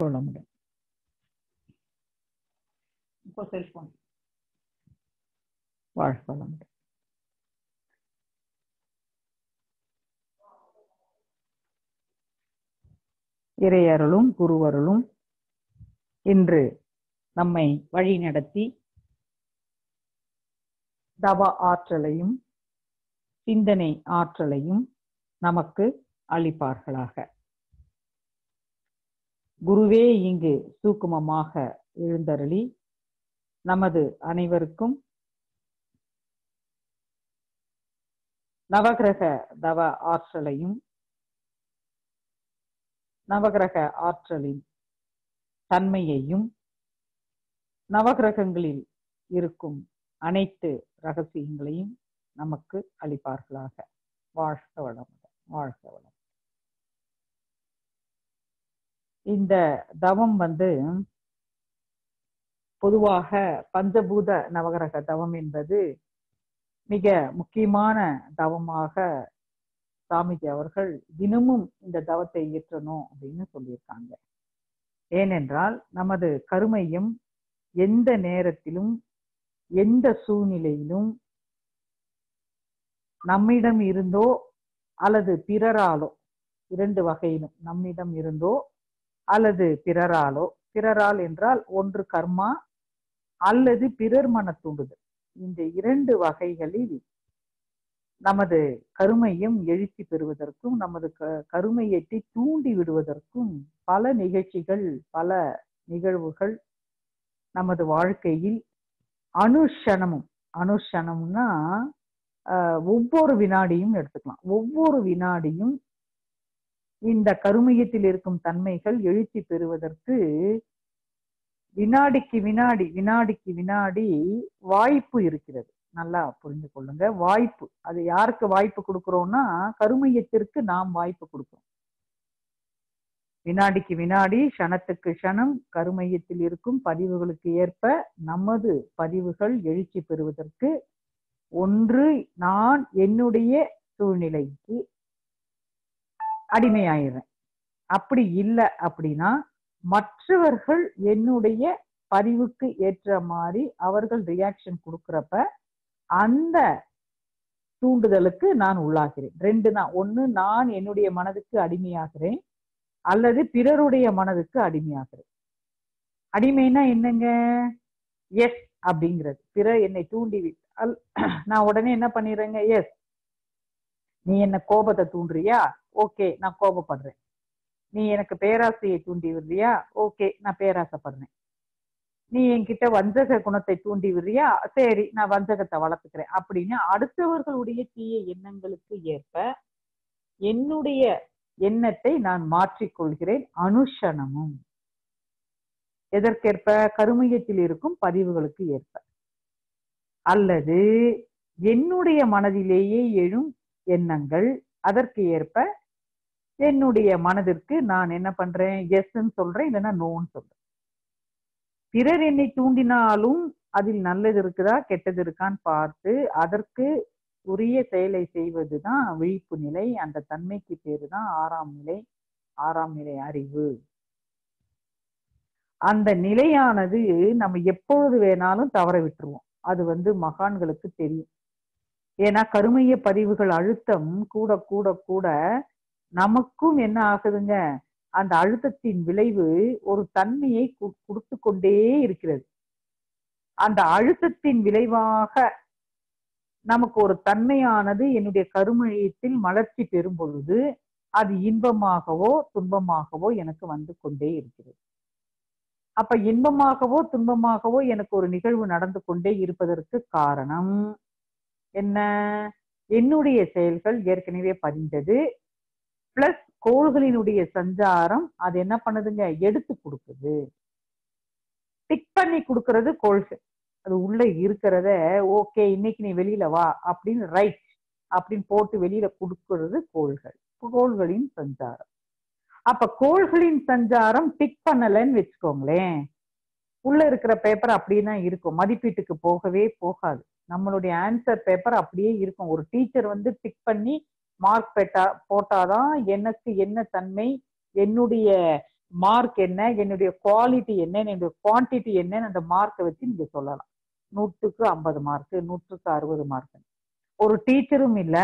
வளமுடன். இப்போ செல்போன் வாழ்க வளமுடன். இறையருளும் குருவருளும் இன்று நம்மை வழி நடத்தி தவ ஆற்றலையும் சிந்தனை ஆற்றலையும் நமக்கு அளிப்பார்களாக. குருவே இங்கு சூக்குமமாக எழுந்தருளி நமது அனைவருக்கும் நவகிரக தவ ஆற்றலையும் நவகிரக ஆற்றலின் தன்மையையும் நவகிரகங்களில் இருக்கும் அனைத்து ரகசியங்களையும் நமக்கு அளிப்பார்களாக. வாழ்க வளமுடன், வாழ்க வளம். இந்த தவம் பொதுவாக பஞ்சபூத நவகிரக தவம் என்பது மிக முக்கியமான தவமாக சாமிஜி அவர்கள் தினமும் இந்த தவத்தை இயற்றணும் அப்படின்னு சொல்லியிருக்காங்க. ஏனென்றால் நமது கருமையும் எந்த நேரத்திலும் எந்த சூழ்நிலையிலும் நம்மிடம் இருந்தோ அல்லது பிறராலோ, இரண்டு வகையிலும் நம்மிடம் இருந்தோ அல்லது பிறராலோ, பிறரால் என்றால் ஒன்று கர்மா அல்லது பிறர் மன தூண்டுதல், இந்த இரண்டு வகைகளில் நமது கருமையும் எழுச்சி பெறுவதற்கும் நமது கருமையத்தை தூண்டி விடுவதற்கும் பல நிகழ்ச்சிகள் பல நிகழ்வுகள் நமது வாழ்க்கையில் அனுஷனமும், அனுஷனம்னா ஒவ்வொரு வினாடியும் எடுத்துக்கலாம், ஒவ்வொரு வினாடியும் இந்த கருமையத்தில் இருக்கும் தன்மைகள் எழுச்சி பெறுவதற்கு வினாடிக்கு வினாடி வினாடிக்கு வினாடி வாய்ப்பு இருக்கிறது. நல்லா புரிந்து கொள்ளுங்க, வாய்ப்பு. அது யாருக்கு வாய்ப்பு கொடுக்கிறோம்னா கருமையத்திற்கு நாம் வாய்ப்பு கொடுக்கிறோம். வினாடிக்கு வினாடி க்ஷணத்துக்கு க்ஷணம் கருமையத்தில் இருக்கும் பதிவுகளுக்கு ஏற்ப நமது பதிவுகள் எழுச்சி பெறுவதற்கு ஒன்று நான் என்னுடைய சூழ்நிலைக்கு அடிமையாயிடுறேன், அப்படி இல்லை அப்படின்னா மற்றவர்கள் என்னுடைய பதிவுக்கு ஏற்ற மாதிரி அவர்கள் ரியாக்ஷன் கொடுக்கிறப்ப அந்த தூண்டுதலுக்கு நான் உள்ளாகிறேன். ரெண்டு தான், ஒண்ணு நான் என்னுடைய மனதுக்கு அடிமையாகிறேன் அல்லது பிறருடைய மனதுக்கு அடிமையாகிறேன். அடிமைனா என்னங்க? எஸ் அப்படிங்கிறது. பிறர் என்னை தூண்டி விட்டால் நான் உடனே என்ன பண்ணிடுறேங்க? எஸ். நீ என்ன கோபத்தை தூண்டுறியா? ஓகே, நான் கோபப்படுறேன். நீ எனக்கு பேராசையை தூண்டி விடுறியா? ஓகே, நான் பேராசைப்படுறேன். நீ என்கிட்ட வஞ்சக குணத்தை தூண்டி விடுறியா? சரி, நான் வஞ்சகத்தை வளர்த்துக்கிறேன் அப்படின்னு அடுத்தவர்களுடைய தீய எண்ணங்களுக்கு ஏற்ப என்னுடைய எண்ணத்தை நான் மாற்றிக்கொள்கிறேன். அனுஷனமும் எதற்கேற்ப? கருமையத்தில் இருக்கும் பதிவுகளுக்கு ஏற்ப. அல்லது என்னுடைய மனதிலேயே எழும் எண்ணங்கள், அதற்கு ஏற்ப என்னுடைய மனதிற்கு நான் என்ன பண்றேன்? எஸ்ன்னு சொல்றேன், இல்லைன்னா நோன்னு சொல்றேன். பிறர் என்னை தூண்டினாலும் அதில் நல்லது இருக்குதா கெட்டது இருக்கான்னு பார்த்து அதற்கு உரிய செயலை செய்வதுதான் விழிப்பு நிலை. அந்த தன்மைக்கு பேரு தான் ஆறாம் நிலை, ஆறாம் நிலை அறிவு. அந்த நிலையானது நம்ம எப்பொழுது வேணாலும் தவற விட்டுருவோம். அது மகான்களுக்கு தெரியும். ஏன்னா கருமைய பதிவுகள் அழுத்தம் கூட கூட கூட நமக்கும் என்ன ஆகுதுங்க? அந்த அழுத்தத்தின் விளைவு ஒரு தன்மையை கொடுத்து கொண்டே இருக்கிறது. அந்த அழுத்தத்தின் விளைவாக நமக்கு ஒரு தன்மையானது என்னுடைய கருமையத்தில் மலர்ச்சி பெறும் பொழுது அது இன்பமாகவோ துன்பமாகவோ எனக்கு வந்து கொண்டே இருக்கிறது. அப்ப இன்பமாகவோ துன்பமாகவோ எனக்கு ஒரு நிகழ்வு நடந்து கொண்டே இருப்பதற்கு காரணம் என்ன? என்னுடைய செயல்கள் ஏற்கனவே பதிந்தது, பிளஸ் கோள்களினுடைய சஞ்சாரம் அது என்ன பண்ணுதுங்க? எடுத்து கொடுக்குது. டிக் பண்ணி கொடுக்கறது கோள்கள். அது உள்ள இருக்கிறத ஓகே இன்னைக்கு நீ வெளியில வா அப்படின்னு ரைட் அப்படின்னு போட்டு வெளியில கொடுக்கறது கோள்கள், கோள்களின் சஞ்சாரம். அப்ப கோள்களின் சஞ்சாரம் டிக் பண்ணலன்னு வச்சுக்கோங்களேன், உள்ள இருக்கிற பேப்பர் அப்படியே தான் இருக்கும், மதிப்பீட்டுக்கு போகவே போகாது. நம்மளுடைய ஆன்சர் பேப்பர் அப்படியே இருக்கும். ஒரு டீச்சர் டிக் பண்ணி மார்க் போட்டாதான் எனக்கு என்ன தன்மை, என்னுடைய மார்க் என்ன, என்னுடைய குவாலிட்டி என்ன, என்னுடைய குவான்டிட்டி என்னன்னு அந்த மார்க்கை வச்சு நீங்க சொல்லலாம். 100க்கு 50 மார்க், 100க்கு 60 மார்க். ஒரு டீச்சரும் இல்ல,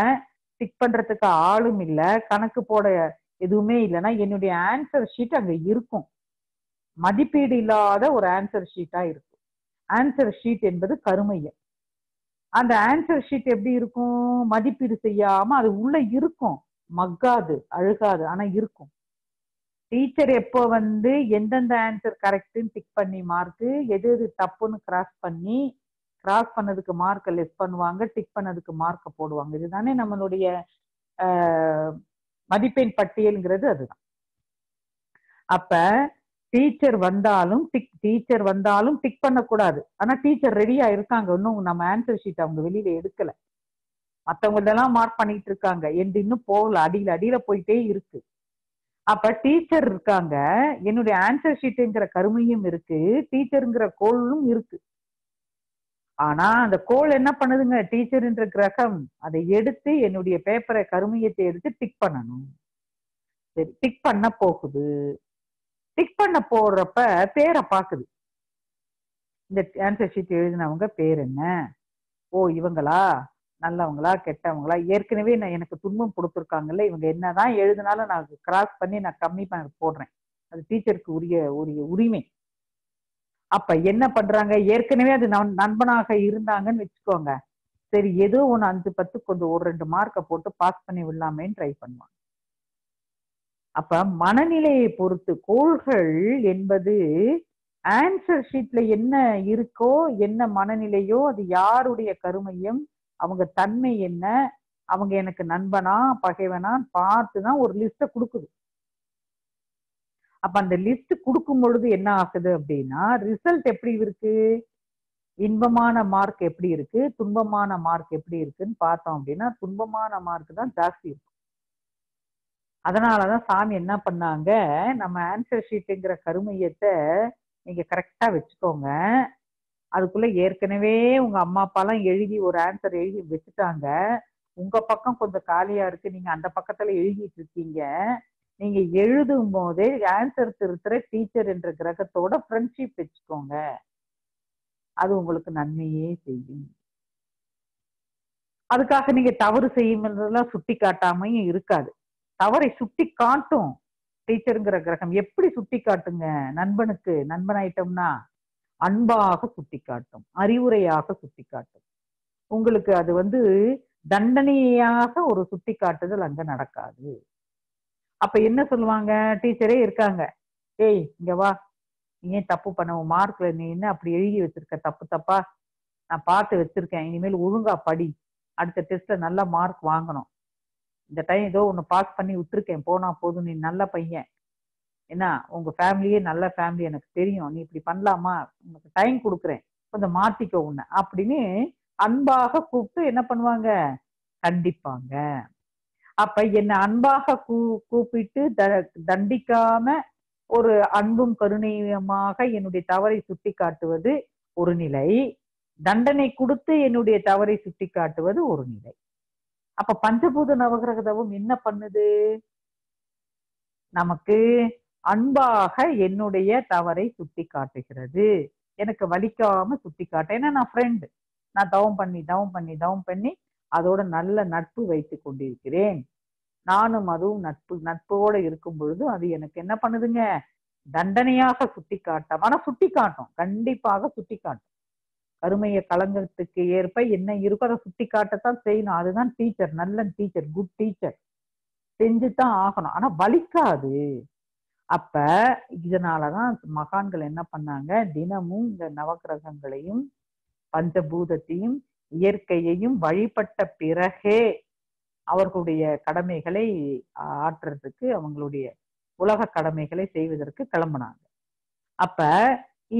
டிக் பண்றதுக்கு ஆளும் இல்ல, கணக்கு போட எதுவுமே இல்லைன்னா என்னுடைய ஆன்சர் ஷீட் அங்க இருக்கும். மதிப்பீடு இல்லாத ஒரு ஆன்சர் ஷீட்டா இருக்கும். ஆன்சர் ஷீட் என்பது கருமையம். அந்த ஆன்சர் ஷீட் எப்படி இருக்கும்? மதிப்பீடு செய்யாம அது உள்ள இருக்கும். மக்காது, அழுகாது, ஆனா இருக்கும். டீச்சர் எப்போ வந்து எந்தெந்த ஆன்சர் கரெக்ட்னு டிக் பண்ணி மார்க், எது எது தப்புன்னு கிராஸ் பண்ணி, கிராஸ் பண்ணதுக்கு மார்க்கை லெஸ் பண்ணுவாங்க, டிக் பண்ணதுக்கு மார்க்கை போடுவாங்க. இதுதானே நம்மளுடைய மதிப்பெண் பட்டியல்ங்கிறது. அதுதான். அப்ப டீச்சர் வந்தாலும் டிக் பண்ணக்கூடாது. ஆனா டீச்சர் ரெடியா இருக்காங்க, இன்னும் நம்ம ஆன்சர் ஷீட் அவங்க வெளியில எடுக்கல. மத்தவங்க எல்லாம் மார்க் பண்ணிட்டு இருக்காங்க, இன்னும் போகல, அடியில போயிட்டே இருக்கு. அப்ப டீச்சர் இருக்காங்க, என்னுடைய ஆன்சர் ஷீட்டுங்கிற கருமையும் இருக்கு, டீச்சருங்கிற கோளும் இருக்கு. ஆனா அந்த கோல் என்ன பண்ணுதுங்க, டீச்சர் என்ற கிரகம் அதை எடுத்து என்னுடைய பேப்பரை கருமையத்தை எடுத்து டிக் பண்ணணும். சரி, டிக் பண்ண போகுது. டிக் பண்ண போடுறப்ப பேரை பாக்குது. இந்த ஆன்சர் ஷீட் எழுதினவங்க பேர் என்ன, ஓ இவங்களா, நல்லவங்களா கெட்டவங்களா, ஏற்கனவே நான் எனக்கு துன்பம் கொடுத்துருக்காங்கல்ல, இவங்க என்னதான் எழுதினாலும் நான் கிராஸ் பண்ணி நான் கம்மி பண்ண போடுறேன். அது டீச்சருக்கு உரிய உரிமை. அப்ப என்ன பண்றாங்க, ஏற்கனவே அது நண்பனாக இருந்தாங்கன்னு வச்சுக்கோங்க, சரி ஏதோ ஒண்ணு 5-10 கொஞ்சம் ஒரு 2 மார்க்கை போட்டு பாஸ் பண்ணி விடலாமேன்னு ட்ரை பண்ணுவாங்க. அப்ப மனநிலையை பொறுத்து கோள்கள் என்பது ஆன்சர் ஷீட்ல என்ன இருக்கோ, என்ன மனநிலையோ, அது யாருடைய கருமையம், அவங்க தன்மை என்ன, அவங்க எனக்கு நண்பனா பகைவனா பார்த்துதான் ஒரு லிஸ்ட கொடுக்குது. அப்ப அந்த லிஸ்ட் கொடுக்கும் பொழுது என்ன ஆகுது அப்படின்னா, ரிசல்ட் எப்படி இருக்கு, இன்பமான மார்க் எப்படி இருக்கு, துன்பமான மார்க் எப்படி இருக்குன்னு பார்த்தோம் அப்படின்னா, துன்பமான மார்க் தான் ஜாஸ்தி இருக்கும். அதனாலதான் சாமி என்ன பண்ணாங்க, நம்ம ஆன்சர் ஷீட்டுங்கிற கருமையத்தை நீங்க கரெக்டா வச்சுக்கோங்க. அதுக்குள்ள ஏற்கனவே உங்க அம்மா அப்பா எல்லாம் எழுதி ஒரு ஆன்சர் எழுதி வச்சுட்டாங்க, உங்க பக்கம் கொஞ்சம் காலியா இருக்கு, நீங்க அந்த பக்கத்துல எழுதிட்டு இருக்கீங்க. நீங்க எழுதும் போதே ஆன்சர் திருத்துற டீச்சர் என்ற கிரகத்தோட ஃப்ரெண்ட்ஷிப் வச்சுக்கோங்க, அது உங்களுக்கு நன்மையே செய்யும். அதுக்காக நீங்க தவறு செய்யும்ன்றதெல்லாம் சுட்டி காட்டாமையும் இருக்காது. தவறை சுட்டி காட்டும். டீச்சருங்கிற கிரகம் எப்படி சுட்டி காட்டுங்க, நண்பனுக்கு நண்பனாயிட்டோம்னா அன்பாக சுட்டி காட்டும், அறிவுரையாக சுட்டி காட்டும். உங்களுக்கு அது வந்து தண்டனையாக ஒரு சுட்டி காட்டுதல் அங்க நடக்காது. அப்ப என்ன சொல்லுவாங்க, டீச்சரே இருக்காங்க, ஏய் இங்க வா, நீ ஏன் தப்பு பண்ண, உன் மார்க்ல நீ என்ன அப்படி எழுதி வச்சிருக்க தப்பு தப்பா, நான் பார்த்து வச்சிருக்கேன், இனிமேல் ஒழுங்கா படி, அடுத்த டெஸ்ட்ல நல்ல மார்க் வாங்கணும், இந்த டைம் ஏதோ ஒன்னு பாஸ் பண்ணி விட்டுருக்கேன், போனா போதும், நீ நல்ல பையன், என்ன உங்க ஃபேமிலியே நல்ல ஃபேமிலி எனக்கு தெரியும், நீ இப்படி பண்ணலாமா, உனக்கு டைம் கொடுக்குறேன், கொஞ்சம் மாத்திக்கோ உன்னை அப்படின்னு அன்பாக கூப்பிட்டு என்ன பண்ணுவாங்க, கண்டிப்பாங்க. அப்ப என்ன அன்பாக கூப்பிட்டு தண்டிக்காம ஒரு அன்பும் கருணையுமாக என்னுடைய தவறை சுட்டி காட்டுவது ஒரு நிலை, தண்டனை கொடுத்து என்னுடைய தவறை சுட்டி காட்டுவது ஒரு நிலை. அப்ப பஞ்சபூத நவகிரக தவம் என்ன பண்ணுது, நமக்கு அன்பாக என்னுடைய தவறை சுட்டி காட்டுகிறது, எனக்கு வலிக்காம சுட்டி காட்ட, ஏன்னா நான் ஃப்ரெண்ட், நான் தவம் பண்ணி அதோட நல்ல நட்பு வைத்து கொண்டிருக்கிறேன், நானும் அதுவும் நட்போட இருக்கும் பொழுது அது எனக்கு என்ன பண்ணுதுங்க, தண்டனையாக சுட்டி காட்டும், ஆனா சுட்டி காட்டும், கண்டிப்பாக சுட்டி காட்டும். கருமைய கலங்கத்துக்கு ஏற்ப என்ன இருக்கோ அதை சுட்டி காட்டத்தான் செய்யணும். அதுதான் டீச்சர், நல்ல டீச்சர், குட் டீச்சர், செஞ்சுதான் ஆகணும், ஆனா வலிக்காது. அப்ப இதனாலதான் மகான்கள் என்ன பண்ணாங்க, தினமும் இந்த நவகிரகங்களையும் பஞ்சபூதத்தையும் இயற்கையையும் வழிபட்ட பிறகே அவர்களுடைய கடமைகளை ஆற்றுறதுக்கு, அவங்களுடைய உலக கடமைகளை செய்வதற்கு கிளம்புனாங்க. அப்ப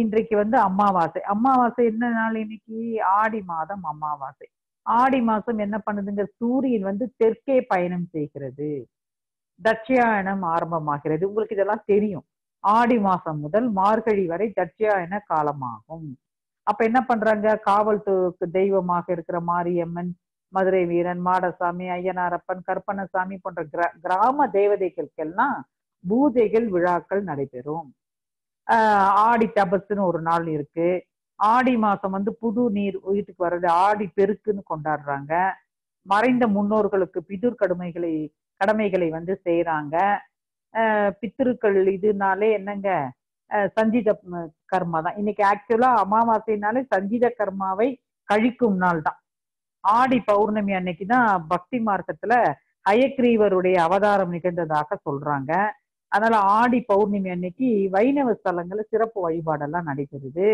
இன்றைக்கு வந்து அமாவாசை. அமாவாசை என்ன நாள் இன்னைக்கு, ஆடி மாதம் அமாவாசை. ஆடி மாசம் என்ன பண்ணுதுங்க, சூரியன் வந்து தெற்கே பயணம் செய்கிறது, தட்சியாயனம் ஆரம்பமாகிறது. உங்களுக்கு இதெல்லாம் தெரியும். ஆடி மாசம் முதல் மார்கழி வரை தட்சியாயன காலமாகும். அப்ப என்ன பண்றாங்க, காவல் தெய்வமாக இருக்கிற மாரியம்மன், மதுரை வீரன், மாடசாமி, ஐயனாரப்பன், கற்பனசாமி போன்ற கிராம தேவதைகளுக்கெல்லாம் பூஜைகள் விழாக்கள் நடைபெறும். ஆடி தபசுன்னு ஒரு நாள் இருக்கு. ஆடி மாசம் வந்து புது நீர் வீட்டுக்கு வர்றது ஆடி பெருக்குன்னு கொண்டாடுறாங்க. மறைந்த முன்னோர்களுக்கு பிதுர் கடமைகளை வந்து செய்யறாங்க. பித்திருக்கள் இதுனாலே என்னங்க சஞ்சித கர்மா தான். இன்னைக்கு ஆக்சுவலா அமாவாசைனாலே சஞ்சித கர்மாவை கழிக்கும் நாள் தான். ஆடி பௌர்ணமி அன்னைக்குதான் பக்தி மார்க்கத்துல ஹயக்ரீவருடைய அவதாரம் நிகழ்ந்ததாக சொல்றாங்க. அதனால ஆடி பௌர்ணமி அன்னைக்கு வைணவ ஸ்தலங்கள்ல சிறப்பு வழிபாடெல்லாம் நடைபெறுது.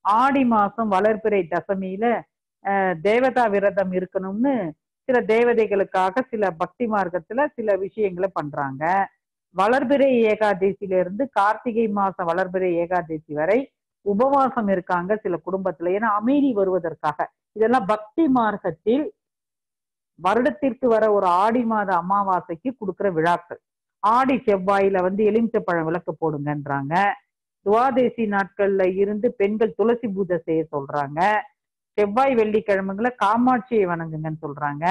ஆடி மாசம் வளர்பிறை தசமியில தேவதா விரதம் இருக்கணும்னு சில தேவதைகளுக்காக சில பக்தி மார்க்கத்துல சில விஷயங்களை பண்றாங்க. வளர்பிறை ஏகாதசியில இருந்து கார்த்திகை மாசம் வளர்பிறை ஏகாதசி வரை உபவாசம் இருக்காங்க சில குடும்பத்துல, ஏன்னா அமைதி வருவதற்காக. இதெல்லாம் பக்தி மார்க்கத்தில் வருடத்திற்கு வர ஒரு ஆடி மாத அமாவாசைக்கு கொடுக்கிற விழாக்கள். ஆடி செவ்வாயில வந்து எலுமிச்சப்பழம் விளக்கு போடுங்கன்றாங்க. துவாதேசி நாட்கள்ல இருந்து பெண்கள் துளசி பூஜை செய்ய சொல்றாங்க. செவ்வாய் வெள்ளிக்கிழமைகளை காமாட்சியை வணங்குங்கன்னு சொல்றாங்க.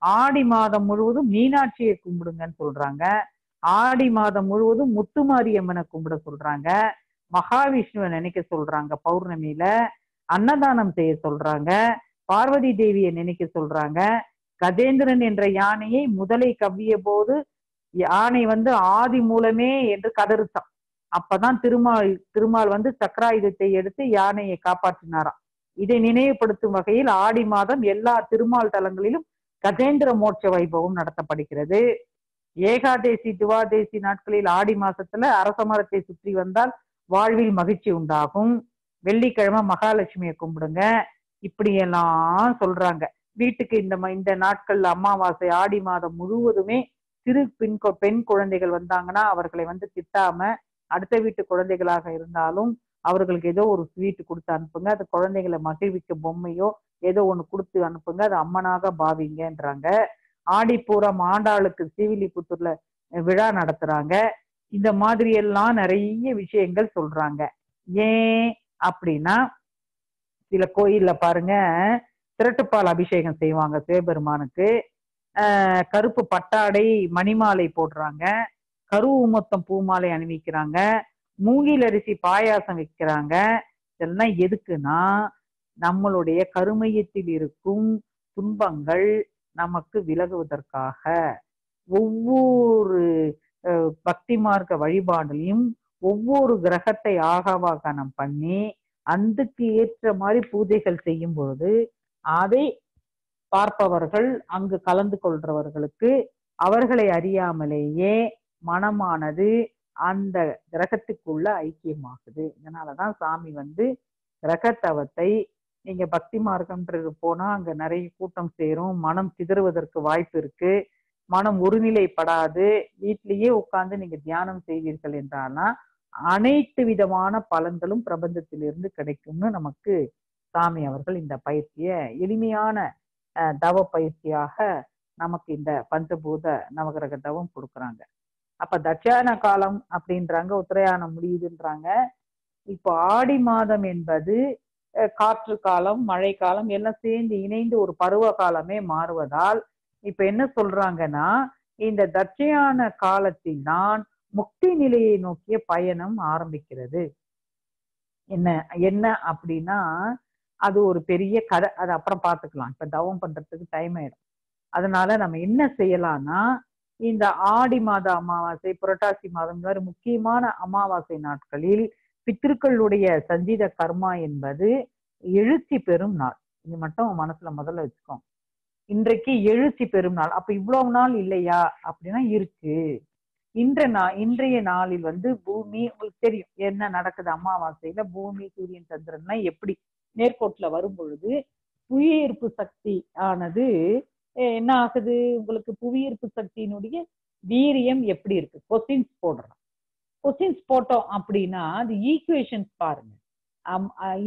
ஆடி மாதம் முழுவதும் மீனாட்சியை கும்பிடுங்கன்னு சொல்றாங்க. ஆடி மாதம் முழுவதும் முத்துமாரியம்மனை கும்பிட சொல்றாங்க. மகாவிஷ்ணுவை நினைக்க சொல்றாங்க. பௌர்ணமியில அன்னதானம் செய்ய சொல்றாங்க. பார்வதி தேவியை நினைக்க சொல்றாங்க. கஜேந்திரன் என்ற யானையை முதலை கவ்விய போது யானை வந்து ஆதி மூலமே என்று கதறிச்சான். அப்பதான் திருமால் வந்து சக்கராயுதத்தை எடுத்து யானையை காப்பாற்றினாராம். இதை நினைவுபடுத்தும் வகையில் ஆடி மாதம் எல்லா திருமால் தலங்களிலும் கஜேந்திர மோட்ச வைபவம் நடத்தப்படுகிறது. ஏகாதேசி துவாதேசி நாட்களில் ஆடி மாசத்துல அரச மரத்தை சுற்றி வந்தால் வாழ்வில் மகிழ்ச்சி உண்டாகும். வெள்ளிக்கிழமை மகாலட்சுமியை கும்பிடுங்க. இப்படியெல்லாம் சொல்றாங்க. வீட்டுக்கு இந்த நாட்கள்ல அமாவாசை ஆடி மாதம் முழுவதுமே சிறு பெண் குழந்தைகள் வந்தாங்கன்னா அவர்களை வந்து திட்டாம, அடுத்த வீட்டு குழந்தைகளாக இருந்தாலும் அவர்களுக்கு ஏதோ ஒரு ஸ்வீட் கொடுத்து அனுப்புங்க. அது குழந்தைகளை மகிழ்விக்க பொம்மையோ ஏதோ ஒண்ணு கொடுத்து அனுப்புங்க. அது அம்மனாக பாவிங்கன்றாங்க. ஆடிப்பூரம் ஆண்டாளுக்கு ஸ்ரீவில்லிபுத்தூர்ல விழா நடத்துறாங்க. இந்த மாதிரி எல்லாம் நிறைய விஷயங்கள் சொல்றாங்க. ஏன் அப்படின்னா சில கோயில்ல பாருங்க திரட்டுப்பால் அபிஷேகம் செய்வாங்க சிவபெருமானுக்கு. கருப்பு பட்டாடை மணிமாலை போடுறாங்க. கருவு மொத்தம் பூமாலை அணிவிக்கிறாங்க. மூங்கில் அரிசி பாயாசம் வைக்கிறாங்க. இதெல்லாம் எதுக்குன்னா நம்மளுடைய கருமையத்தில் இருக்கும் துன்பங்கள் நமக்கு விலகுவதற்காக. ஒவ்வொரு பக்தி மார்க்க வழிபாடுலையும் ஒவ்வொரு கிரகத்தை ஆகவாகனம் பண்ணி அதுக்கு ஏற்ற மாதிரி பூஜைகள் செய்யும் பொழுது அதை பார்ப்பவர்கள் அங்கு கலந்து கொள்றவர்களுக்கு அவர்களை அறியாமலேயே மனமானது அந்த கிரகத்துக்குள்ள ஐக்கியமாகுது. இதனாலதான் சாமி வந்து கிரகத்தவத்தை நீங்க பக்தி மார்க்கம்ன்றது போனா அங்க நிறைய கூட்டம் சேரும், மனம் சிதறுவதற்கு வாய்ப்பு இருக்கு, மனம் ஒருநிலைப்படாது. வீட்டிலேயே உட்கார்ந்து நீங்க தியானம் செய்வீர்கள் என்றால்னா அனைத்து விதமான பலன்களும் பிரபஞ்சத்திலிருந்து கிடைக்கும்னு நமக்கு சாமி அவர்கள் இந்த பயிற்சிய எளிமையான தவ பயிற்சியாக நமக்கு இந்த பஞ்சபூத நவகிரக தவம் கொடுக்குறாங்க. அப்ப தட்சாயன காலம் அப்படின்றாங்க, உத்தரயானம் முடியுதுன்றாங்க. இப்போ ஆடி மாதம் என்பது காற்று காலம், மழை காலம் எல்லாம் சேர்ந்து இணைந்து ஒரு பருவ காலமே மாறுவதால் இப்ப என்ன சொல்றாங்கன்னா இந்த தட்சயான காலத்தில் தான் முக்தி நிலையை நோக்கிய பயணம் ஆரம்பிக்கிறது. என்ன என்ன அப்படின்னா அது ஒரு பெரிய கதை, அது அப்புறம் பார்த்துக்கலாம். இப்ப தவம் பண்றதுக்கு டைம் ஆயிடும். அதனால நம்ம என்ன செய்யலாம்னா இந்த ஆடி மாத அமாவாசை, புரட்டாசி மாதம் மாதிரி முக்கியமான அமாவாசை நாட்களில் பித்திருக்களுடைய சஞ்சீத கர்மா என்பது எழுச்சி பெறும் நாள். இது மட்டும் மனசுல முதல்ல வச்சுக்கோங்க. இன்றைக்கு எழுச்சி பெறும் நாள். அப்ப இவ்வளவு நாள் இல்லையா அப்படின்னா இருக்கு. இன்றைய நாளில் வந்து பூமி, உங்களுக்கு தெரியும் என்ன நடக்குது அமாவாசையில, பூமி சூரியன் சந்திரன்லாம் எப்படி நேர்கோட்டுல வரும் பொழுது புவியீர்ப்பு சக்தி ஆனது என்ன ஆகுது, உங்களுக்கு புவியீர்ப்பு சக்தியினுடைய வீரியம் எப்படி இருக்கு. கொஸ்டின்ஸ் போடுறோம். கொஸ்டின்ஸ் போட்டோம் அப்படின்னா அது ஈக்குவேஷன்ஸ் பாருங்க.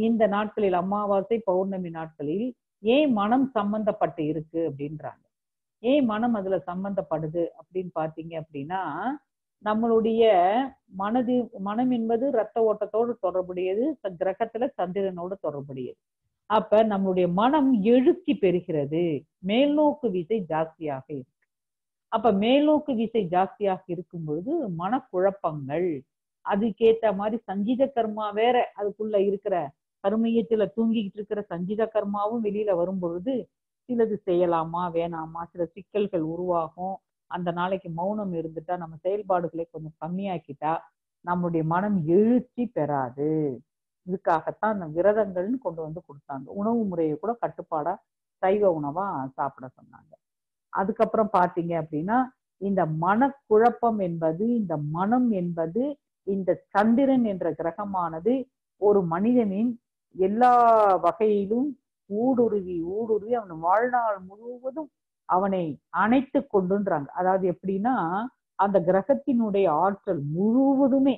இந்த நாட்களில் அமாவாசை பௌர்ணமி நாட்களில் ஏன் மனம் சம்பந்தப்பட்டு இருக்கு அப்படின்றாங்க. ஏன் மனம் அதுல சம்பந்தப்படுது அப்படின்னு பாத்தீங்க அப்படின்னா நம்மளுடைய மனம் என்பது ரத்த ஓட்டத்தோடு தொடர்புடையது, கிரகத்துல சந்திரனோடு தொடர்புடையது. அப்ப நம்மளுடைய மனம் எழுச்சி பெறுகிறது, மேல்நோக்கு விசை ஜாஸ்தியாக இருக்கு. அப்ப மேல்நோக்கு விசை ஜாஸ்தியாக இருக்கும் பொழுது மனக்குழப்பங்கள், அதுக்கேத்த மாதிரி சஞ்சித கர்மா வேற, அதுக்குள்ள இருக்கிற கருமையத்துல தூங்கிக்கிட்டு இருக்கிற சஞ்சித கர்மாவும் வெளியில வரும் பொழுது சிலது செய்யலாமா வேணாமா, சில சிக்கல்கள் உருவாகும். அந்த நாளைக்கு மௌனம் இருந்துட்டா, நம்ம செயல்பாடுகளை கொஞ்சம் கம்மியாக்கிட்டா நம்முடைய மனம் எழுச்சி பெறாது. இதுக்காகத்தான் அந்த விரதங்கள்னு கொண்டு வந்து கொடுத்தாங்க. உணவு முறையை கூட கட்டுப்பாடா சைவ உணவா சாப்பிட சொன்னாங்க. அதுக்கப்புறம் பாத்தீங்க அப்படின்னா, இந்த மனக்குழப்பம் என்பது, இந்த மனம் என்பது, இந்த சந்திரன் என்ற கிரகமானது ஒரு மனிதனின் எல்லா வகையிலும் ஊடுருவி ஊடுருவி அவன் வாழ்நாள் முழுவதும் அவனை அணைத்து கொண்டுன்றாங்க. அதாவது எப்படின்னா, அந்த கிரகத்தினுடைய ஆற்றல் முழுவதுமே,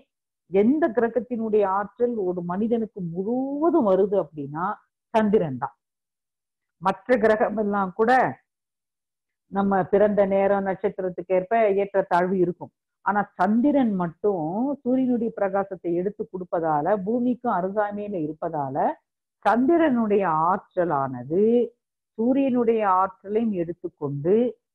எந்த கிரகத்தினுடைய ஆற்றல் ஒரு மனிதனுக்கு முழுவதும் வருது அப்படின்னா சந்திரன் தான். மற்ற கிரகம் எல்லாம் கூட நம்ம பிறந்த நேரம் நட்சத்திரத்துக்கு ஏற்ப ஏற்றத்தாழ்வு இருக்கும். ஆனா சந்திரன் மட்டும் சூரியனுடைய பிரகாசத்தை எடுத்து கொடுப்பதால, பூமிக்கும் அருகாமையில இருப்பதால, சந்திரனுடைய ஆற்றலானது சூரியனுடைய ஆற்றலையும் எடுத்துக்கொண்டு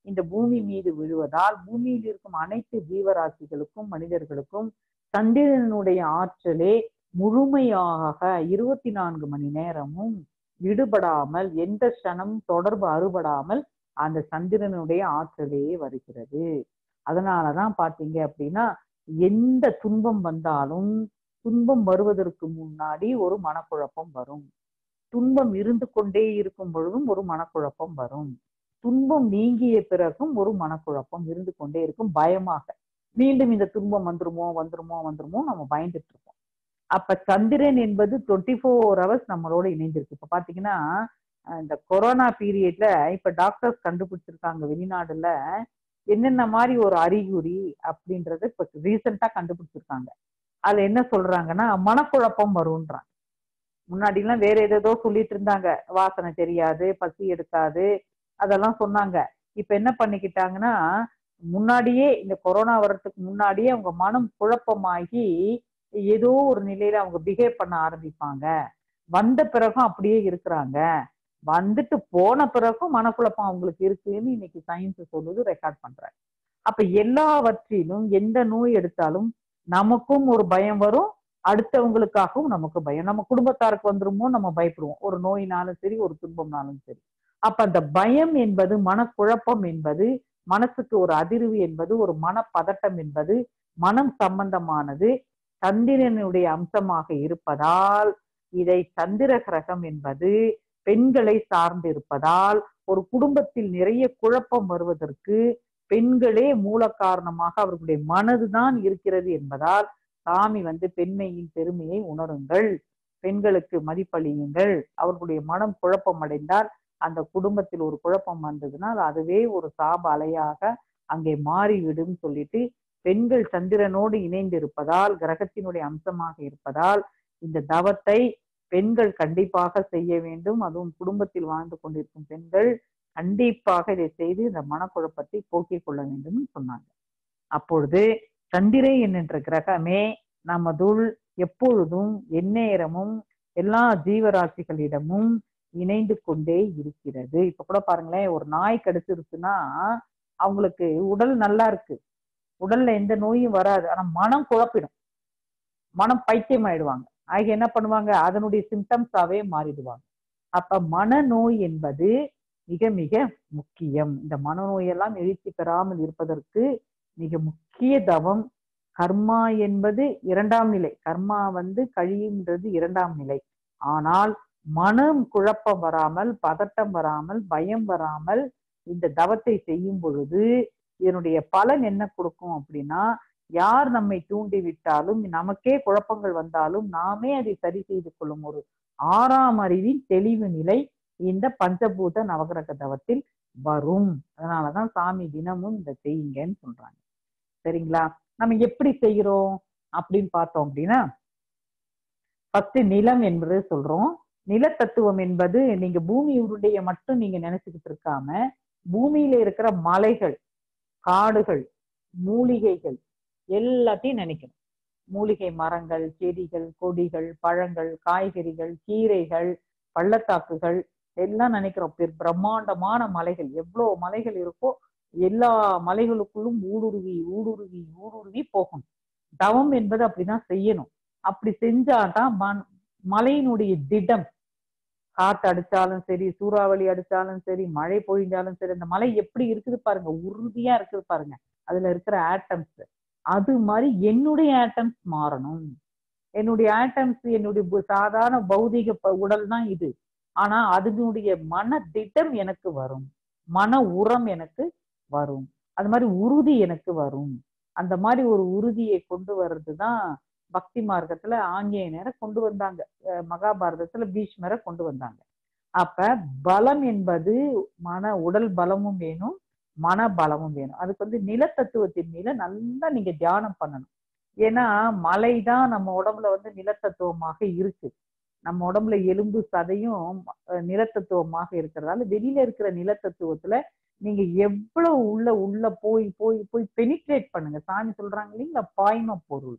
இந்த பூமி மீது விழுவதால், பூமியில் இருக்கும் அனைத்து ஜீவராசிகளுக்கும் மனிதர்களுக்கும் சந்திரனுடைய ஆற்றலே முழுமையாக 24 மணி நேரமும் விடுபடாமல், எந்த க்ஷணம் தொடர்பு அறுபடாமல் அந்த சந்திரனுடைய ஆற்றலே வருகிறது. அதனாலதான் பாத்தீங்க அப்படின்னா, எந்த துன்பம் வந்தாலும் துன்பம் வருவதற்கு முன்னாடி ஒரு மனக்குழப்பம் வரும். துன்பம் இருந்து கொண்டே இருக்கும் பொழுதும் ஒரு மனக்குழப்பம் வரும். துன்பம் நீங்கிய பிறகும் ஒரு மனக்குழப்பம் இருந்து கொண்டே இருக்கும். பயமாக மீண்டும் இந்த துன்பம் வந்துருமோ வந்துருமோ வந்துருமோ நம்ம பயந்துட்டு இருக்கோம். அப்ப சந்திரன் என்பது 24 hours நம்மளோட இணைந்திருக்கு. இப்ப பாத்தீங்கன்னா, இந்த கொரோனா பீரியட்ல இப்ப டாக்டர்ஸ் கண்டுபிடிச்சிருக்காங்க வெளிநாடுல என்னென்ன மாதிரி ஒரு அறிகுறி அப்படின்றத இப்ப ரீசெண்டா கண்டுபிடிச்சிருக்காங்க. அதுல என்ன சொல்றாங்கன்னா, மனக்குழப்பம் வரும்ன்றாங்க. முன்னாடி எல்லாம் வேற ஏதோ சொல்லிட்டு இருந்தாங்க, வாசனை தெரியாது, பசி எடுக்காது, அதெல்லாம் சொன்னாங்க. இப்ப என்ன பண்ணிக்கிட்டாங்கன்னா, முன்னாடியே இந்த கொரோனா வர்றதுக்கு முன்னாடியே அவங்க மனம் குழப்பமாகி ஏதோ ஒரு நிலையில அவங்க பிஹேவ் பண்ண ஆரம்பிப்பாங்க. வந்த பிறகும் அப்படியே இருக்கிறாங்க. வந்துட்டு போன பிறகும் மனக்குழப்பம் அவங்களுக்கு இருக்குன்னு இன்னைக்கு சயின்ஸ் சொல்லுது, ரெக்கார்ட் பண்றாங்க. அப்ப எல்லாவற்றிலும் எந்த நோய் எடுத்தாலும் நமக்கும் ஒரு பயம் வரும், அடுத்தவங்களுக்காகவும் நமக்கு பயம். நம்ம குடும்பத்தாருக்கு வந்துருமோ நம்ம பயப்படுவோம், ஒரு நோயினாலும் சரி ஒரு துன்பம்னாலும் சரி. அப்ப அந்த பயம் என்பது, மனக்குழப்பம் என்பது, மனசுக்கு ஒரு அதிர்வு என்பது, ஒரு மனப்பதட்டம் என்பது மனம் சம்பந்தமானது, சந்திரனுடைய அம்சமாக இருப்பதால், இதை சந்திர கிரகம் என்பது பெண்களை சார்ந்து இருப்பதால், ஒரு குடும்பத்தில் நிறைய குழப்பம் வருவதற்கு பெண்களே மூல காரணமாக அவர்களுடைய மனதுதான் இருக்கிறது என்பதால், சாமி பெண்மையின் பெருமையை உணருங்கள், பெண்களுக்கு மதிப்பளியுங்கள், அவர்களுடைய மனம் குழப்பம் அடைந்தால், அந்த குடும்பத்தில் ஒரு குழப்பம் வந்ததுனால் அதுவே ஒரு சாப அலையாக அங்கே மாறிவிடும் சொல்லிட்டு, பெண்கள் சந்திரனோடு இணைந்து இருப்பதால், கிரகத்தினுடைய அம்சமாக இருப்பதால், இந்த தவத்தை பெண்கள் கண்டிப்பாக செய்ய வேண்டும். அதுவும் குடும்பத்தில் வாழ்ந்து கொண்டிருக்கும் பெண்கள் கண்டிப்பாக இதை செய்து இந்த மனக்குழப்பத்தை போக்கிக் கொள்ள வேண்டும் சொன்னாங்க. அப்பொழுது சந்திரன் என்ற கிரகமே நமதுள் எப்பொழுதும் எந்நேரமும் எல்லா ஜீவராசிகளிடமும் இணைந்து கொண்டே இருக்கிறது. இப்ப கூட பாருங்களேன், ஒரு நாய் கடிச்சிருச்சுன்னா அவங்களுக்கு உடல் நல்லா இருக்கு, உடல்ல எந்த நோயும் வராது, ஆனா மனம் குழப்பிடும், மனம் பைத்தியம் ஆயிடுவாங்க. ஆக என்ன பண்ணுவாங்க, அதனுடைய சிம்டம்ஸாவே மாறிடுவாங்க. அப்ப மனநோய் என்பது மிக மிக முக்கியம். இந்த மனநோயெல்லாம் எழுச்சி பெறாமல் இருப்பதற்கு மிக முக்கிய தவம் கர்மா என்பது 2ஆம் நிலை. கர்மா கழியுன்றது 2ஆம் நிலை. ஆனால் மனம் குழப்பம் வராமல், பதட்டம் வராமல், பயம் வராமல் இந்த தவத்தை செய்யும் பொழுது இதனுடைய பலன் என்ன கொடுக்கும் அப்படின்னா, யார் நம்மை தூண்டி விட்டாலும், நமக்கே குழப்பங்கள் வந்தாலும் நாமே அதை சரி செய்து கொள்ளும் ஒரு 6ஆம் அறிவின் தெளிவு நிலை இந்த பஞ்சபூத நவகிரக தவத்தில் வரும். அதனாலதான் சாமி தினமும் இந்த செய்யுங்கன்னு சொல்றாங்க. சரிங்களா? நம்ம எப்படி செய்கிறோம் அப்படின்னு பார்த்தோம் அப்படின்னா, ஃபர்ஸ்ட் நிலம் என்பது சொல்றோம். நிலத்தத்துவம் என்பது நீங்க பூமி உருண்டைய மட்டும் நீங்க நினைச்சுக்கிட்டு இருக்காம, பூமியில இருக்கிற மலைகள், காடுகள், மூலிகைகள் எல்லாத்தையும் நினைக்கணும். மூலிகை மரங்கள், செடிகள், கொடிகள், பழங்கள், காய்கறிகள், கீரைகள், பள்ளத்தாக்குகள் எல்லாம் நினைக்கிறோம். பிரம்மாண்டமான மலைகள், எவ்வளவு மலைகள் இருக்கோ எல்லா மலைகளுக்குள்ளும் ஊடுருவி ஊடுருவி ஊடுருவி போகணும். தவம் என்பது அப்படிதான் செய்யணும். அப்படி செஞ்சாதான் மலையினுடைய திடம், காத்து அடிச்சாலும் சரி, சூறாவளி அடிச்சாலும் சரி, மழை பொழிஞ்சாலும் சரி, அந்த மலை எப்படி இருக்குது பாருங்க, உறுதியா இருக்குது பாருங்க அதுல இருக்கிற ஆட்டம்ஸ். அது மாதிரி என்னுடைய ஆட்டம்ஸ் மாறணும். என்னுடைய ஆட்டம்ஸ், என்னுடைய சாதாரண பௌதிக உடல் தான் இது. ஆனா அதனுடைய மன திட்டம் எனக்கு வரும், மன உரம் எனக்கு வரும், அது மாதிரி உறுதி எனக்கு வரும். அந்த மாதிரி ஒரு உறுதியை கொண்டு வர்றதுதான் பக்தி மார்க்கத்துல ஆஞ்சநேயரை கொண்டு வந்தாங்க, மகாபாரதத்துல பீஷ்மரை கொண்டு வந்தாங்க. அப்ப பலம் என்பது உடல் பலமும் வேணும், மன பலமும் வேணும். அதுக்கு வந்து நிலத்தத்துவத்தின் மீது நல்லா நீங்க தியானம் பண்ணணும். ஏன்னா மலைதான் நம்ம உடம்புல வந்து நிலத்தத்துவமாக இருக்கு. நம்ம உடம்புல எலும்பு சதையும் நிலத்தத்துவமாக இருக்கிறதால வெளியில இருக்கிற நிலத்தத்துவத்துல நீங்க எவ்வளவு உள்ள உள்ள போய் போய் போய் பெனிட்ரேட் பண்ணுங்க. சாமி சொல்றாங்க இல்லைங்களா, பாய்ம பொருள்.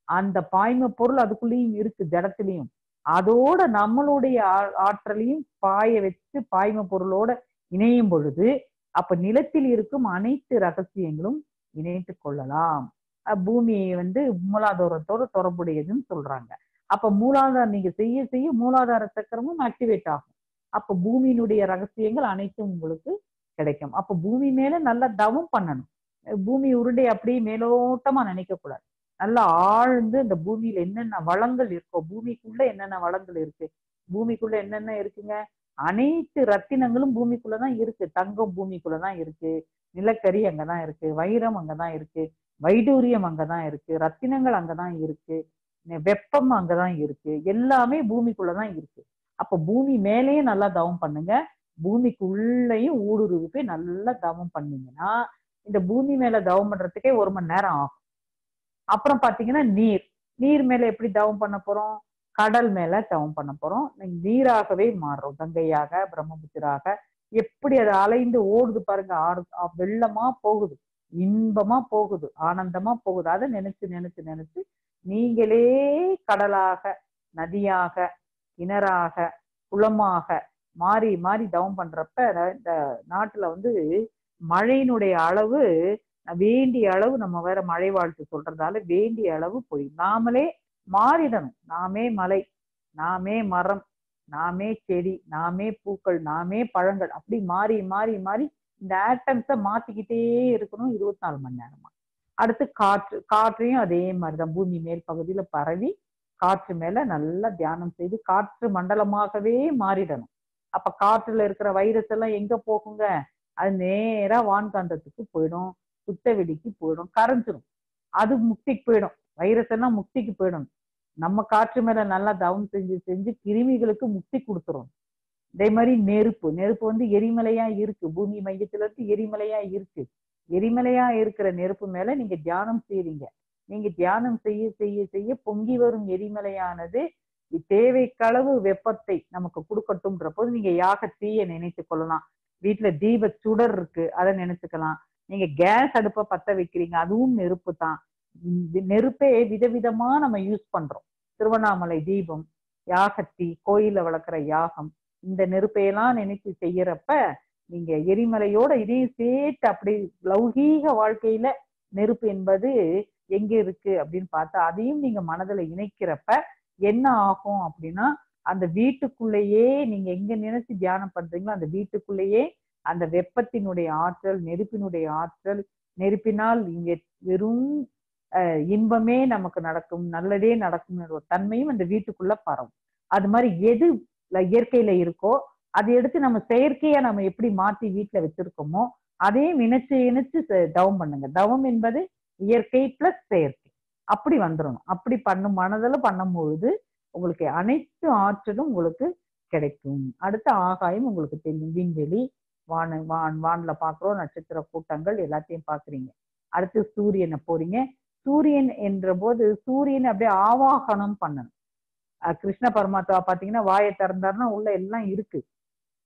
அந்த பாய்ம பொருள் அதுக்குள்ளேயும் இருக்கு, ஜடத்திலையும். அதோட நம்மளுடைய ஆற்றலையும் பாய வச்சு பாய்ம பொருளோட இணையும் பொழுது அப்ப நிலத்தில் இருக்கும் அனைத்து ரகசியங்களும் இணைத்து கொள்ளலாம். பூமியை வந்து மூலாதாரத்தோட தொடர்புடையதுன்னு சொல்றாங்க. அப்ப மூலாதாரம் நீங்க செய்ய செய்ய மூலாதார சக்கரமும் ஆக்டிவேட் ஆகும். அப்ப பூமியினுடைய ரகசியங்கள் அனைத்தும் உங்களுக்கு கிடைக்கும். அப்ப பூமி மேல நல்லா தவம் பண்ணணும். பூமி உருண்டை அப்படியே மேலோட்டமா நினைக்க கூடாது. நல்லா ஆழ்ந்து இந்த பூமியில என்னென்ன வளங்கள் இருக்கோ, பூமிக்குள்ள என்னென்ன வளங்கள் இருக்கு, பூமிக்குள்ள என்னென்ன இருக்குங்க, அனைத்து ரத்தினங்களும் பூமிக்குள்ளதான் இருக்கு. தங்கம் பூமிக்குள்ளதான் இருக்கு, நிலக்கரி அங்கதான் இருக்கு, வைரம் அங்கதான் இருக்கு, வைடூரியம் அங்கதான் இருக்கு, ரத்தினங்கள் அங்கதான் இருக்கு, வெப்பம் அங்கதான் இருக்கு, எல்லாமே பூமிக்குள்ளதான் இருக்கு. அப்ப பூமி மேலேயே நல்லா தவம் பண்ணுங்க, பூமிக்கு உள்ளேயும் ஊடுருவி போய் நல்லா தவம் பண்ணீங்கன்னா இந்த பூமி மேல தவம் பண்றதுக்கே 1 மணி நேரம் ஆகும். அப்புறம் பாத்தீங்கன்னா நீர் மேல எப்படி தவம் பண்ண போறோம், கடல் மேல தவம் பண்ண போறோம். நீராகவே மாறுறோம், கங்கையாக பிரம்மபுத்திராக. எப்படி அது அலைந்து ஓடுது பாருங்க, வெள்ளமா போகுது, இன்பமா போகுது, ஆனந்தமா போகுது. அதை நினைச்சு நினைச்சு நினைச்சு நீங்களே கடலாக, நதியாக, கிணறாக, குளமாக மாறி மாறி தவம் பண்றப்ப இந்த நாட்டுல வந்து மழையினுடைய அளவு வேண்டிய அளவு, நம்ம வேற மழை வாழ்த்து சொல்றதால வேண்டிய அளவு போய் நாமளே மாறிடணும். நாமே மலை, நாமே மரம், நாமே செடி, நாமே பூக்கள், நாமே பழங்கள், அப்படி மாறி மாறி மாறி இந்த ஆட்டம்ஸை மாத்திக்கிட்டே இருக்கணும் 24 மணி நேரமா. அடுத்து காற்றையும் அதே மாதிரிதான் பூமி மேல் பகுதியில பரவி காற்று மேல நல்லா தியானம் செய்து காற்று மண்டலமாகவே மாறிடணும். அப்ப காற்றுல இருக்கிற வைரஸ் எல்லாம் எங்க போகுங்க, அது நேரா வான்காந்தத்துக்கு போயிடும், சுத்த வெடிக்கு போயிடும், கரைஞ்சிடும், அது முக்திக்கு போயிடும். வைரஸ் எல்லாம் முக்திக்கு போயிடும். நம்ம காற்று மேல நல்லா தவம் செஞ்சு செஞ்சு கிருமிகளுக்கு முக்தி கொடுத்துரும். இதே மாதிரி நெருப்பு வந்து எரிமலையா இருக்கு, பூமி மையத்துல இருந்து எரிமலையா இருக்கு. எரிமலையா இருக்கிற நெருப்பு மேல நீங்க தியானம் செய்றீங்க. நீங்க தியானம் செய்ய செய்ய செய்ய பொங்கி வரும் எரிமலையானது தேவைக்களவு வெப்பத்தை நமக்கு கொடுக்கட்டும்ன்ற போது நீங்க யாக தீய நினைத்து கொள்ளலாம். வீட்டுல தீப சுடர் இருக்கு, அதை நினைச்சுக்கலாம். நீங்க கேஸ் அடுப்பை பத்த வைக்கிறீங்க, அதுவும் நெருப்பு தான். நெருப்பே விதவிதமா நம்ம யூஸ் பண்றோம். திருவண்ணாமலை தீபம், யாகத்தீ, கோயில வளர்க்குற யாகம், இந்த நெருப்பையெல்லாம் நினைச்சு செய்யறப்ப நீங்க எரிமலையோட இதையும் சேர்த்து அப்படி லௌகீக வாழ்க்கையில நெருப்பு என்பது எங்க இருக்கு அப்படின்னு பார்த்தா அதையும் நீங்க மனதுல இணைக்கிறப்ப என்ன ஆகும் அப்படின்னா, அந்த வீட்டுக்குள்ளேயே நீங்க எங்க நினைச்சு தியானம் பண்றீங்களோ அந்த வீட்டுக்குள்ளேயே அந்த வெப்பத்தினுடைய ஆற்றல், நெருப்பினுடைய ஆற்றல், நெருப்பினால் இங்க வெறும் இன்பமே நமக்கு நடக்கும், நல்லதே நடக்கும் ஒரு தன்மையும் அந்த வீட்டுக்குள்ள பரவும். அது மாதிரி எது இயற்கையில இருக்கோ அதை எடுத்து நம்ம செயற்கையா நம்ம எப்படி மாற்றி வீட்டுல வச்சிருக்கோமோ அதையும் இணைச்சு இணைச்சு தவம் பண்ணுங்க. தவம் என்பது இயற்கை பிளஸ் செயற்கை, அப்படி வந்துடணும். அப்படி மனதில் பண்ணும்பொழுது உங்களுக்கு அனைத்து ஆற்றலும் உங்களுக்கு கிடைக்கும். அடுத்த ஆகாயம் உங்களுக்கு தெரியும், விண்வெளி, வான்ல பாக்குறோம், நட்சத்திர கூட்டங்கள் எல்லாத்தையும் பாக்குறீங்க. அடுத்து சூரியனை போறீங்க. சூரியன் என்ற போது சூரியனை அப்படியே ஆவாகனம் பண்ணணும். கிருஷ்ண பரமாத்மா பாத்தீங்கன்னா வாயை திறந்தாருன்னா உள்ள எல்லாம் இருக்கு.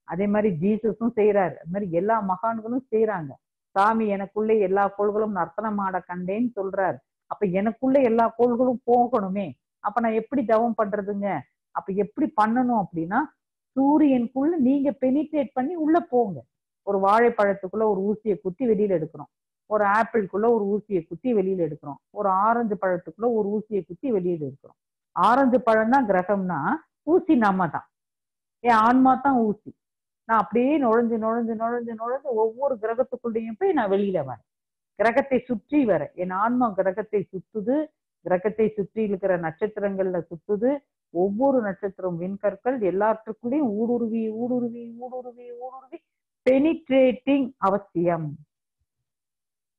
அதே மாதிரி ஜீசஸும் செய்யறாரு, அது மாதிரி எல்லா மகான்களும் செய்யறாங்க. சாமி எனக்குள்ளே எல்லா கோள்களும் நர்த்தனமாட கண்டேன்னு சொல்றாரு. அப்ப எனக்குள்ள எல்லா கோள்களும் போகணுமே, அப்ப நான் எப்படி தவம் பண்றதுங்க? அப்ப எப்படி பண்ணணும் அப்படின்னா, சூரியனுக்குள்ள நீங்க பெனிட்ரேட் பண்ணி உள்ள போங்க. ஒரு வாழைப்பழத்துக்குள்ள ஒரு ஊசியை குத்தி வெளியில எடுக்கிறோம், ஒரு ஆப்பிள்குள்ள ஒரு ஊசியை குத்தி வெளியில எடுக்கிறோம், ஒரு ஆரஞ்சு பழத்துக்குள்ள ஒரு ஊசியை குத்தி வெளியில எடுக்கிறோம். ஆரஞ்சு பழம் தான் கிரகம்னா ஊசி நாம தான், என் ஆன்மா தான் ஊசி. நான் அப்படியே நுழைஞ்சு நுழைஞ்சு நுழைஞ்சு நுழைஞ்சு ஒவ்வொரு கிரகத்துக்குள்ளேயும் போய் நான் வெளியில வரேன், கிரகத்தை சுற்றி வர என் ஆன்மா கிரகத்தை சுத்துது, கிரகத்தை சுற்றி இருக்கிற நட்சத்திரங்கள்ல சுத்துது, ஒவ்வொரு நட்சத்திரம் விண்கற்கள் எல்லாத்துக்குள்ளேயும் ஊடுருவி ஊடுருவி ஊடுருவி ஊடுருவி பெனிட்ரேட்டிங் அவசியம்.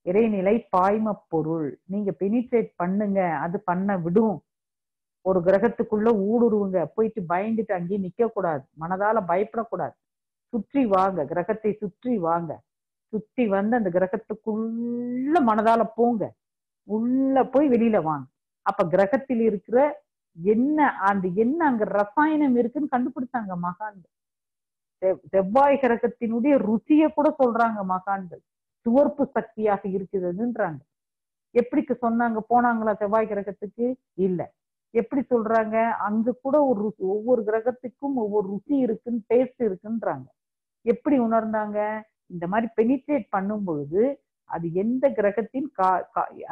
இறைநிலை பாய்ம பொருள், நீங்க பெனிட்ரேட் பண்ணுங்க, அது பண்ண விடும். ஒரு கிரகத்துக்குள்ள ஊடுருவுங்க, போயிட்டு பயந்துட்டு அங்கேயே நிக்க கூடாது, மனதால பயப்படக்கூடாது, சுற்றி வாங்க, கிரகத்தை சுற்றி வாங்க, சுத்தி வந்து அந்த கிரகத்துக்குள்ள மனதால போங்க, உள்ள போய் வெளியில வாங்க. அப்ப கிரகத்தில் இருக்கிற என்ன அந்த என்ன அங்க ரசாயனம் இருக்குன்னு கண்டுபிடிச்சாங்க மகான்கள். செவ்வாய் கிரகத்தினுடைய ருசியை கூட சொல்றாங்க மகான்கள், சுவர்ப்பு சக்தியாக இருக்குதுன்றாங்க. எப்படிக்கு சொன்னாங்க, போனாங்களா செவ்வாய் கிரகத்துக்கு? இல்ல. எப்படி சொல்றாங்க, அங்க கூட ஒரு ஒவ்வொரு கிரகத்துக்கும் ஒவ்வொரு ருசி இருக்குன்னு, டேஸ்ட் இருக்குன்றாங்க. எப்படி உணர்ந்தாங்க? இந்த மாதிரி பெனிட்ரேட் பண்ணும் பொழுது அது எந்த கிரகத்தின்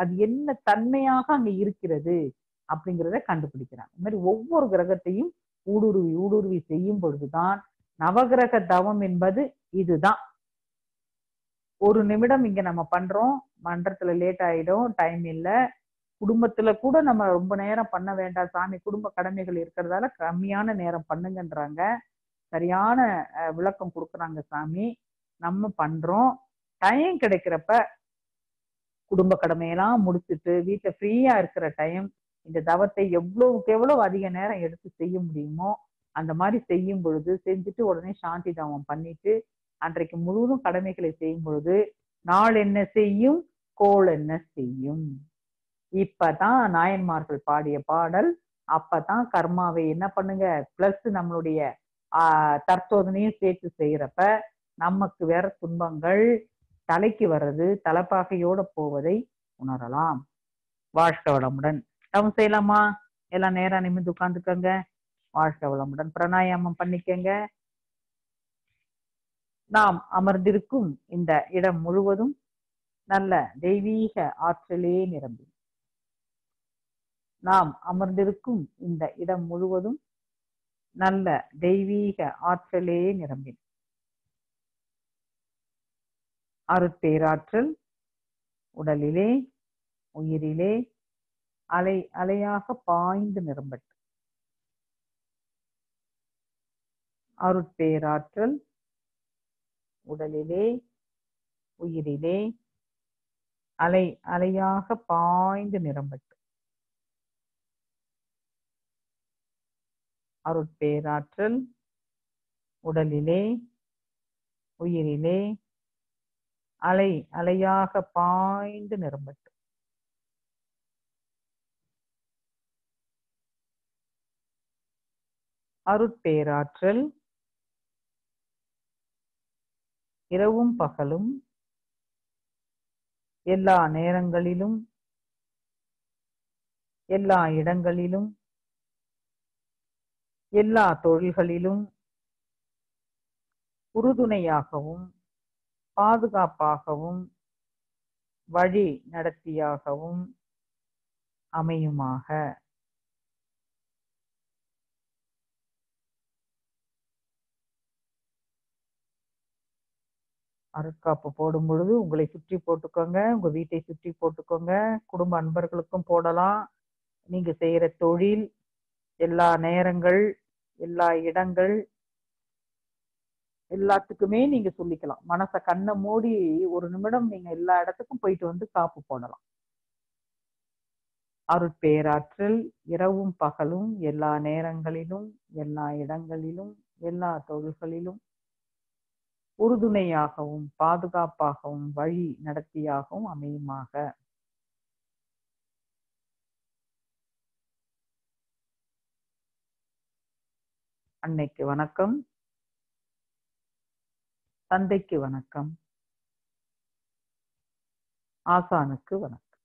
அது என்ன தன்மையாக அங்க இருக்கிறது அப்படிங்கிறத கண்டுபிடிக்கிறாங்க. இந்த மாதிரி ஒவ்வொரு கிரகத்தையும் ஊடுருவி ஊடுருவி செய்யும் பொழுதுதான் நவகிரக தவம் என்பது இதுதான். ஒரு நிமிடம் இங்க நம்ம பண்றோம், மன்றத்துல லேட் ஆயிடும், டைம் இல்ல. குடும்பத்துல கூட நம்ம ரொம்ப நேரம் பண்ண வேண்டாம் சாமி, குடும்ப கடமைகள் இருக்கிறதால கம்மியான நேரம் பண்ணுங்கன்றாங்க. சரியான விளக்கம் கொடுக்குறாங்க சாமி. நம்ம பண்றோம், டைம் கிடைக்கிறப்ப குடும்ப கடமையெல்லாம் முடிச்சுட்டு வீட்டுல ஃப்ரீயா இருக்கிற டைம் இந்த தவத்தை எவ்வளவுக்கு எவ்வளவு அதிக நேரம் எடுத்து செய்ய முடியுமோ அந்த மாதிரி செய்யும் பொழுது, செஞ்சுட்டு உடனே சாந்தி தவம் பண்ணிட்டு அன்றைக்கு முழுவதும் கடமைகளை செய்யும் பொழுது நாள் என்ன செய்யும், கோள் என்ன செய்யும். இப்பதான் நாயன்மார்கள் பாடிய பாடல். அப்பதான் கர்மாவை என்ன பண்ணுங்க, பிளஸ் நம்மளுடைய தற்சோதனையும் சேர்த்து செய்யறப்ப நமக்கு வேற துன்பங்கள் தலைக்கு வர்றது, தலைப்பாகையோட போவதை உணரலாம். வாழ்க வளமுடன். தவம் செய்யலாமா? எல்லாம் நேரம் நிமிர்ந்து உட்கார்ந்துக்கங்க. வாழ்க வளமுடன். பிராணாயாமம் பண்ணிக்கங்க. நாம் அமர்ந்திருக்கும் இந்த இடம் முழுவதும் நல்ல தெய்வீக ஆற்றலே நிரம்பி, நாம் அமர்ந்திருக்கும் இந்த இடம் முழுவதும் நல்ல தெய்வீக ஆற்றலே நிரம்பி, அருட்பேராற்றல் உடலிலே உயிரிலே அலை அலையாக பாய்ந்து நிரம்பட்டு, அருட்பேராற்றல் உடலிலே உயிரிலே அலை அலையாக பாய்ந்து நிரம்பட்டு, அருட்பேராற்றல் உடலிலே உயிரிலே அலை அலையாக பாய்ந்து நிரம்பட்டு, அருட்பேராற்றல் இரவும் பகலும் எல்லா நேரங்களிலும் எல்லா இடங்களிலும் எல்லா தொழில்களிலும் உறுதுணையாகவும் பாதுகாப்பாகவும் வழி நடத்தியாகவும் அமையுமாக. அருட்காப்பு போடும் பொழுது உங்களை சுற்றி போட்டுக்கோங்க, உங்க வீட்டை சுற்றி போட்டுக்கோங்க, குடும்ப அன்பர்களுக்கும் போடலாம். நீங்க செய்யற தொழில், எல்லா நேரங்கள், எல்லா இடங்கள், எல்லாத்துக்குமே நீங்க சொல்லிக்கலாம். மனச கண்ணை மூடி ஒரு நிமிடம் நீங்க எல்லா இடத்துக்கும் போயிட்டு வந்து காப்பு போடலாம். அருட்பேராற்றல் இரவும் பகலும் எல்லா நேரங்களிலும் எல்லா இடங்களிலும் எல்லா தொழில்களிலும் உறுதுணையாகவும் பாதுகாப்பாகவும் வழி நடத்தியாகவும் அமையுமாக. அன்னைக்கு வணக்கம், தந்தைக்கு வணக்கம், ஆசானுக்கு வணக்கம்.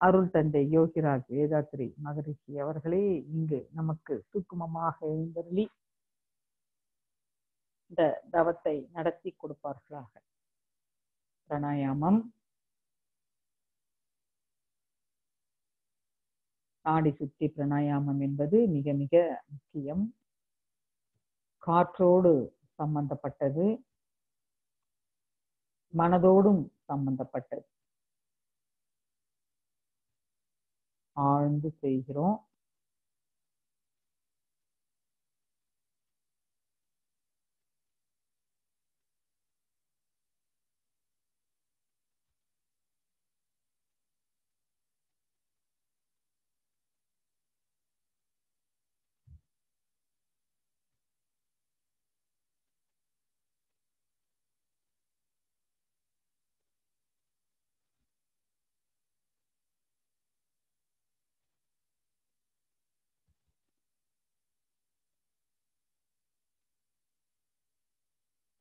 அருள் தந்தை யோகிராஜ் வேதாத்ரி மகரிஷி அவர்களே இங்கு நமக்கு சூக்குமமாக எழுந்தருளி இந்த தவத்தை நடத்தி கொடுப்பார்களாக. பிராணாயாமம், நாடி சுத்தி பிராணாயாமம் என்பது மிக மிக முக்கியம். காற்றோடு சம்பந்தப்பட்டது, மனதோடும் சம்பந்தப்பட்டது. ஆழ்ந்து செய்கிறோம்.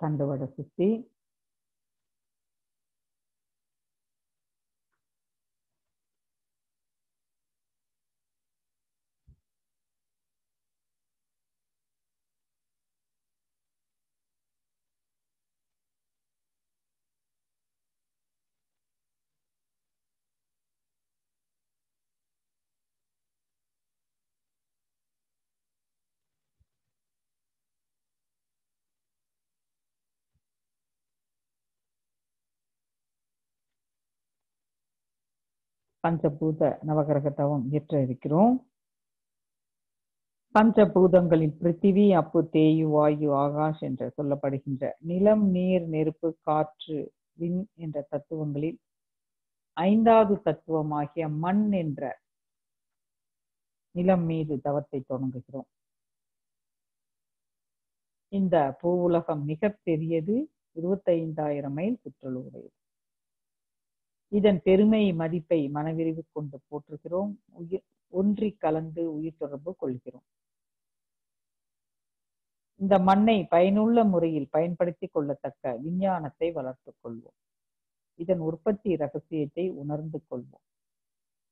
தண்டுவட சுத்தி, பஞ்சபூத நவகிரக தவம் இயற்ற இருக்கிறோம். பஞ்சபூதங்களின் பிருத்திவி, அப்பு, தேயு, வாயு, ஆகாஷ் என்று சொல்லப்படுகின்ற நிலம், நீர், நெருப்பு, காற்று, விண் என்ற தத்துவங்களில் 5வது தத்துவமாகிய மண் என்ற நிலம் மீது தவத்தை தொடங்குகிறோம். இந்த பூ உலகம் மிக பெரியது, 25,000 மைல் சுற்றளவுடையது. இதன் பெருமை மதிப்பை மனவிரிவு கொண்டு போற்றுகிறோம். ஒன்றி கலந்து உயிர் தொடர்பு கொள்கிறோம். இந்த மண்ணை பயனுள்ள முறையில் பயன்படுத்தி கொள்ளத்தக்க விஞ்ஞானத்தை வளர்த்துக் கொள்வோம். இதன் உற்பத்தி ரகசியத்தை உணர்ந்து கொள்வோம்.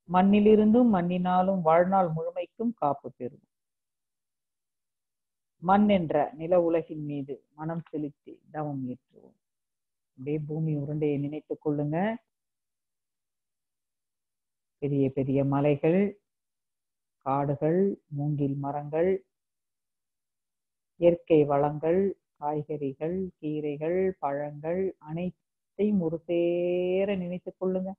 மண்ணிலிருந்தும் மண்ணினாலும் வாழ்நாள் முழுமைக்கும் காப்பு பெறுவோம். மண் என்ற நில உலகின் மீது மனம் செலுத்தி தவம் ஏற்றுவோம். அப்படியே பூமி உருண்டையை நினைத்துக் கொள்ளுங்க. பெரிய பெரிய மலைகள், காடுகள், மூங்கில் மரங்கள், இயற்கை வளங்கள், காய்கறிகள், கீரைகள், பழங்கள் அனைத்தையும் ஒரு சேர நினைத்துக் கொள்ளுங்க.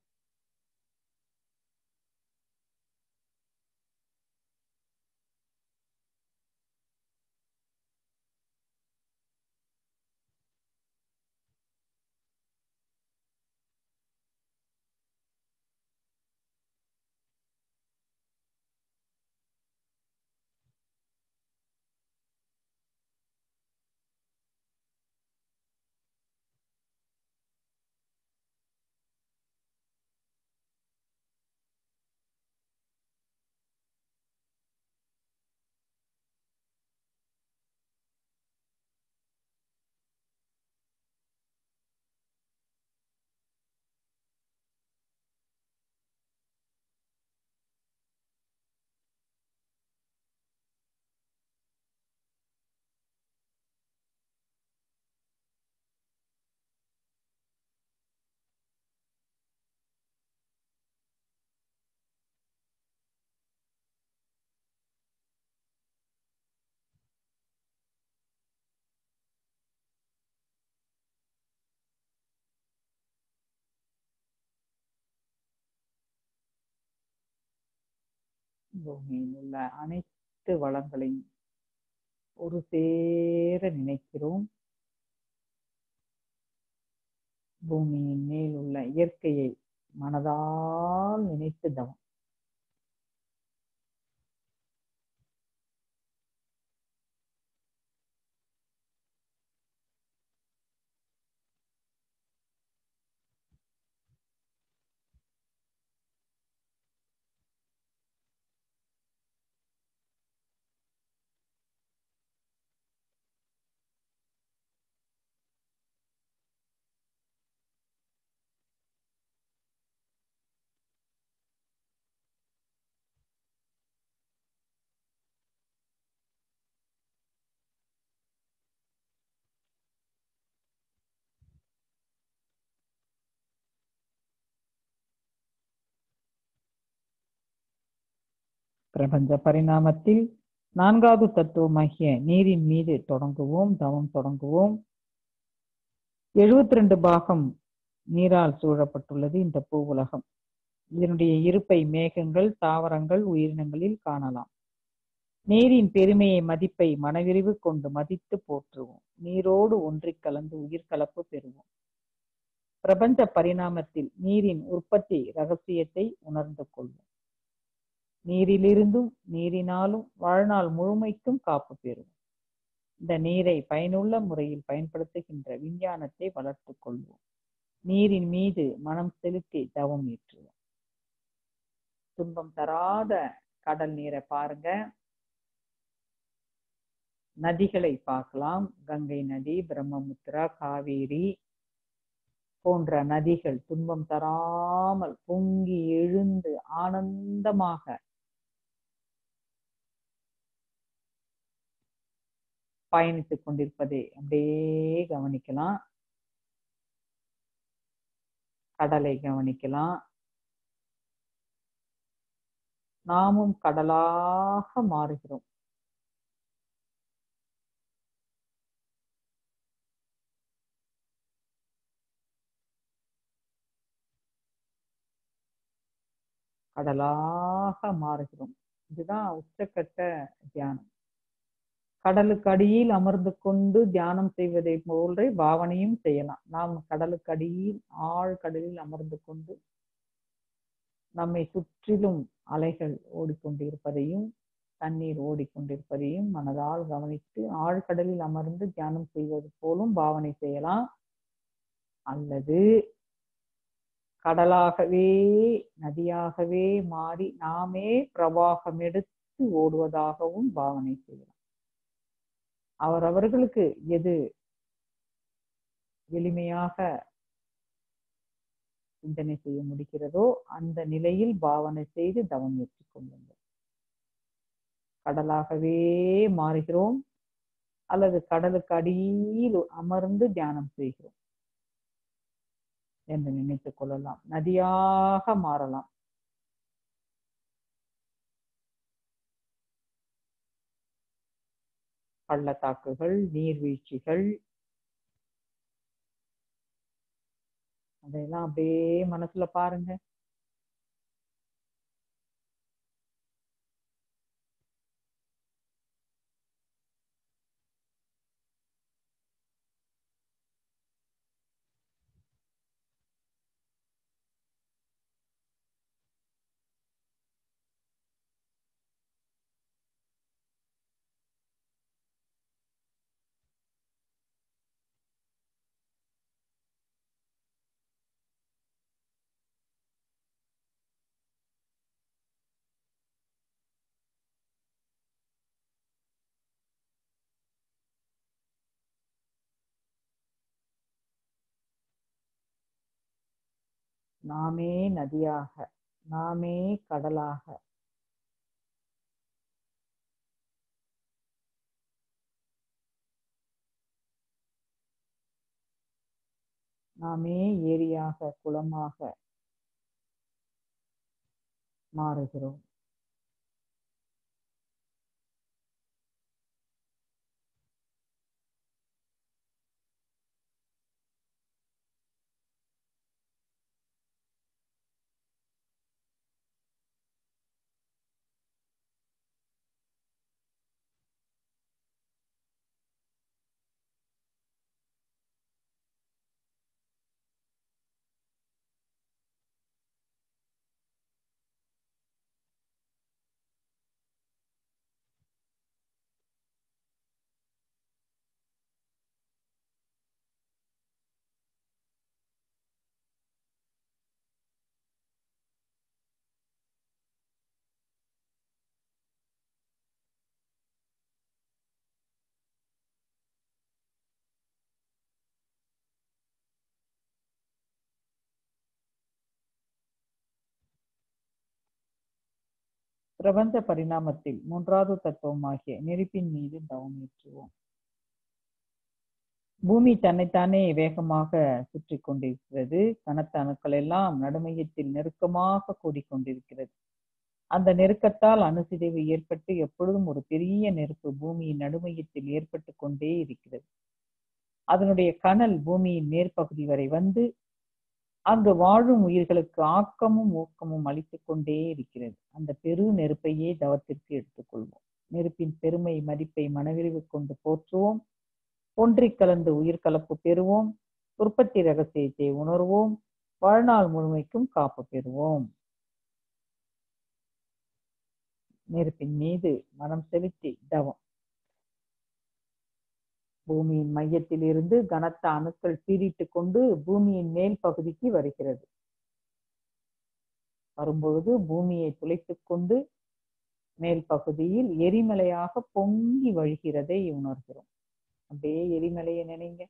பூமியில் உள்ள அனைத்து வளங்களையும் ஒரு சேர நினைக்கிறோம். பூமியின் மேல் உள்ள இயற்கையை மனதால் நினைத்து தவம். பிரபஞ்ச பரிணாமத்தில் 4வது தத்துவமாகிய நீரின் மீது தொடங்குவோம், தவம் தொடங்குவோம். 72 பாகம் நீரால் சூழப்பட்டுள்ளது இந்த பூ உலகம். இதனுடைய இருப்பை மேகங்கள், தாவரங்கள், உயிரினங்களில் காணலாம். நீரின் பெருமையை, மதிப்பை மனவிரிவு கொண்டு மதித்து போற்றுவோம். நீரோடு ஒன்றிக் கலந்து உயிர் கலப்பு பெறுவோம். பிரபஞ்ச பரிணாமத்தில் நீரின் உற்பத்தி ரகசியத்தை உணர்ந்து கொள்வோம். நீரிலிருந்தும் நீரினாலும் வாழ்நாள் முழுமைக்கும் காப்பு பெறுவோம். இந்த நீரை பயனுள்ள முறையில் பயன்படுத்துகின்ற விஞ்ஞானத்தை வளர்த்து கொள்வோம். நீரின் மீது மனம் செலுத்தி தவம் ஏற்றுவோம். துன்பம் தராத கடல் நீரை பாருங்க. நதிகளை பார்க்கலாம். கங்கை நதி, பிரம்மபுத்திரா, காவேரி போன்ற நதிகள் துன்பம் தராமல் பொங்கி எழுந்து ஆனந்தமாக பயணித்துக் கொண்டிருப்பதை அப்படியே கவனிக்கலாம். கடலை கவனிக்கலாம். நாமும் கடலாக மாறுகிறோம். கடலாக மாறுகிறோம். இதுதான் உச்சக்கட்ட தியானம். கடலுக்கு அடியில் அமர்ந்து கொண்டு தியானம் செய்வதை போன்றே பாவனையும் செய்யலாம். நாம் கடலுக்கு அடியில் ஆழ்கடலில் அமர்ந்து கொண்டு நம்மை சுற்றிலும் அலைகள் ஓடிக்கொண்டிருப்பதையும் தண்ணீர் ஓடிக்கொண்டிருப்பதையும் மனதால் கவனித்து ஆழ்கடலில் அமர்ந்து தியானம் செய்வது போலும் பாவனை செய்யலாம். அல்லது கடலாகவே நதியாகவே மாறி நாமே பிரவாகம் எடுத்து ஓடுவதாகவும் பாவனை செய்யலாம். அவரவர்களுக்கு எது எளிமையாக சிந்தனை செய்ய முடிகிறதோ அந்த நிலையில் பாவனை செய்து தவம் ஏற்றுக் கொள்ளுங்கள். கடலாகவே மாறுகிறோம் அல்லது கடலுக்கு அடியில் அமர்ந்து தியானம் செய்கிறோம் என்று நினைத்துக் கொள்ளலாம். நதியாக மாறலாம். பள்ளத்தாக்குகள், நீர்வீழ்ச்சிகள் அதையெல்லாம் அப்படியே மனசுல பாருங்க. நாமே நதியாக, நாமே கடலாக, நாமே ஏரியாக, குளமாக மாறுகிறோம். பிரபஞ்ச பரிணாமத்தில் 3வது தத்துவமாகிய நெருப்பின் மீது தவம் ஏற்றுவோம். பூமி தன்னைத்தானே வேகமாக சுற்றி கொண்டிருக்கிறது. கனத்த அணுக்கள் எல்லாம் நடுமையத்தில் நெருக்கமாக கூடிக்கொண்டிருக்கிறது. அந்த நெருக்கத்தால் அணுசிதைவு ஏற்பட்டு எப்பொழுதும் ஒரு பெரிய நெருப்பு பூமியின் நடுமையத்தில் ஏற்பட்டு கொண்டே இருக்கிறது. அதனுடைய கனல் பூமியின் மேற்பகுதி வரை வந்து அங்கு வாழும் உயிர்களுக்கு ஆக்கமும் ஊக்கமும் அளித்துக் கொண்டே இருக்கிறது. அந்த பெரு நெருப்பையே தவத்திற்கு எடுத்துக்கொள்வோம். நெருப்பின் பெருமை மதிப்பை மனவிரிவு கொண்டு போற்றுவோம். ஒன்றிக் கலந்து உயிர் கலப்பு பெறுவோம். உற்பத்தி ரகசியத்தை உணர்வோம். வாழ்நாள் முழுமைக்கும் காப்பு பெறுவோம். நெருப்பின் மீது மனம் செலுத்தி தவம். பூமியின் மையத்தில் இருந்து கனத்த அணுக்கள் பீரிட்டு கொண்டு பூமியின் மேல் பகுதிக்கு வருகிறது. வரும்பொழுது பூமியை துளைத்துக் கொண்டு மேல் பகுதியில் எரிமலையாக பொங்கி வழிகிறதை உணர்கிறோம். அப்படியே எரிமலையை நினைங்க.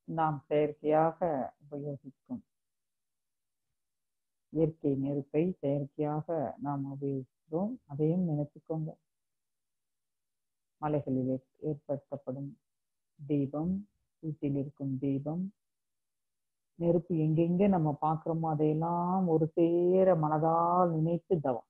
நாம் செயற்கையாக உபயோகிக்கும் இயற்கை நெருப்பை செயற்கையாக நாம் உபயோகிக்கிறோம். அதையும் நினைத்துக்கோங்க. மலைகளில் ஏற்படுத்தப்படும் தீபம், வீட்டில் இருக்கும் தீபம், நெருப்பு எங்கெங்க நம்ம பார்க்கிறோமோ அதையெல்லாம் ஒரு சேர மனதால் நினைத்து தவம்.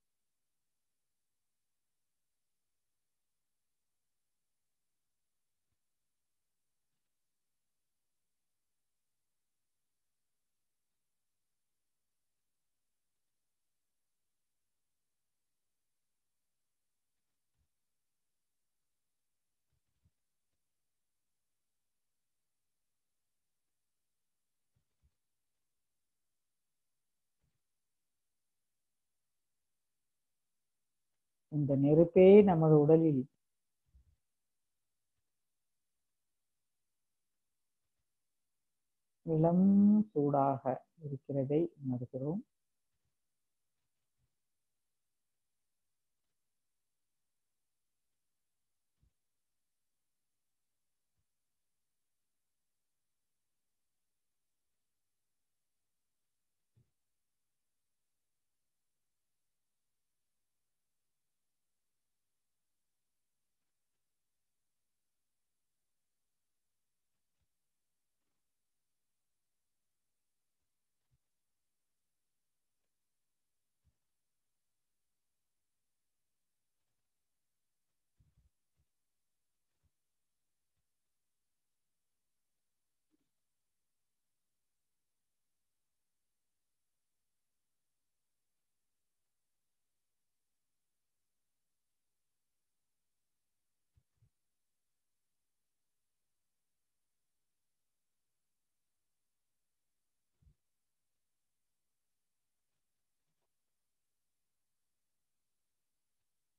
இந்த நெருப்பே நமது உடலில் இளம் சூடாக இருக்கிறதை உணர்கிறோம்.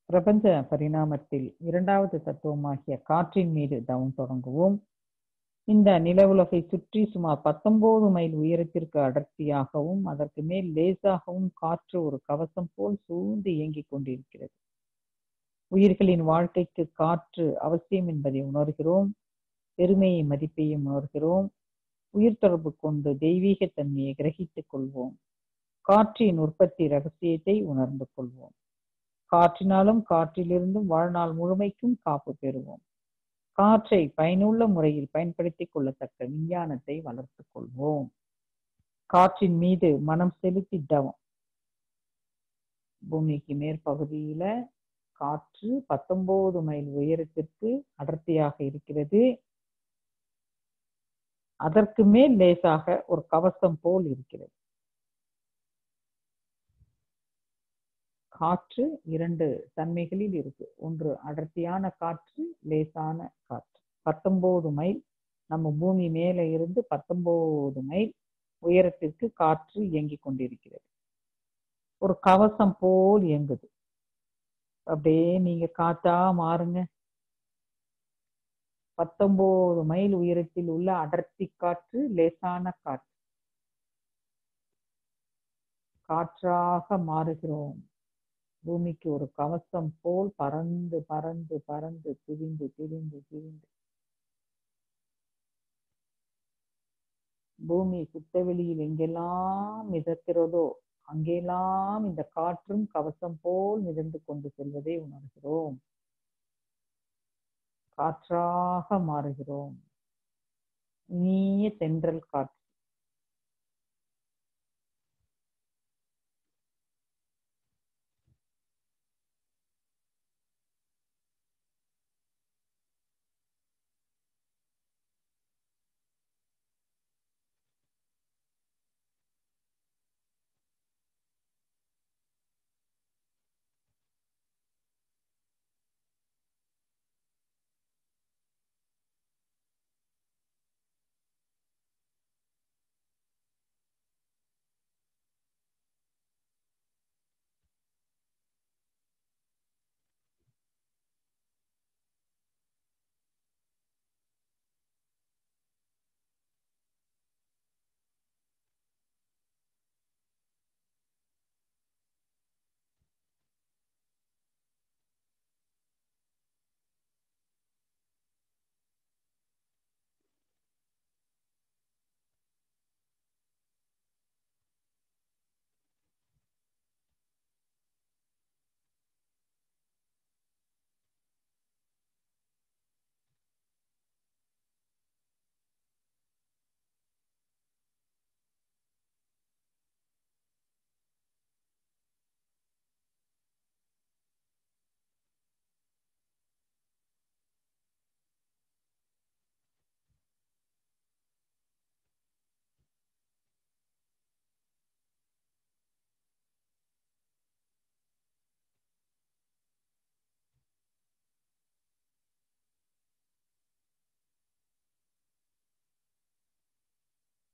பிரபஞ்ச பரிணாமத்தில் இரண்டாவது தத்துவமாகிய காற்றின் மீது தவம் தொடங்குவோம். இந்த நில உலகை சுற்றி சுமார் 19 மைல் உயரத்திற்கு அடர்த்தியாகவும் அதற்கு மேல் லேசாகவும் காற்று ஒரு கவசம் போல் சூழ்ந்து இயங்கிக் கொண்டிருக்கிறது. உயிர்களின் வாழ்க்கைக்கு காற்று அவசியம் என்பதை உணர்கிறோம். பெருமையை மதிப்பையும் உணர்கிறோம். உயிர் தொடர்பு கொண்டு தெய்வீக தன்மையை கிரகித்துக் கொள்வோம். காற்றின் உற்பத்தி ரகசியத்தை உணர்ந்து கொள்வோம். காற்றினாலும் காற்றிலிருந்தும் வாழ்நாள் முழுமைக்கும் காப்பு பெறுவோம். காற்றை பயனுள்ள முறையில் பயன்படுத்திக் கொள்ளத்தக்க விஞ்ஞானத்தை வளர்த்துக் கொள்வோம். காற்றின் மீது மனம் செலுத்தி தவம். பூமிக்கு மேற்பகுதியில காற்று 19 மைல் உயரத்திற்கு அடர்த்தியாக இருக்கிறது. அதற்கு மேல் லேசாக ஒரு கவசம் போல் இருக்கிறது. காற்று 2 தன்மைகளில் இருக்கு. ஒன்று அடர்த்தியான காற்று, லேசான காற்று. 19 மைல் நம்ம பூமி மேல இருந்து 19 மைல் உயரத்திற்கு காற்று இயங்கிக் கொண்டிருக்கிறது. ஒரு கவசம் போல் இயங்குது. அப்படியே நீங்க காத்தா மாறுங்க. 19 மைல் உயரத்தில் உள்ள அடர்த்தி காற்று, லேசான காற்று, காற்றாக மாறுகிறோம். பூமிக்கு ஒரு கவசம் போல் பறந்து பறந்து பறந்து திரிந்து திரிந்து திரிந்து பூமி சுத்தவெளியில் எங்கெல்லாம் மிதக்கிறதோ அங்கெல்லாம் இந்த காற்றும் கவசம் போல் மிதந்து கொண்டு செல்வதை உணர்கிறோம். காற்றாக மாறுகிறோம். இனிய தென்றல் காற்று.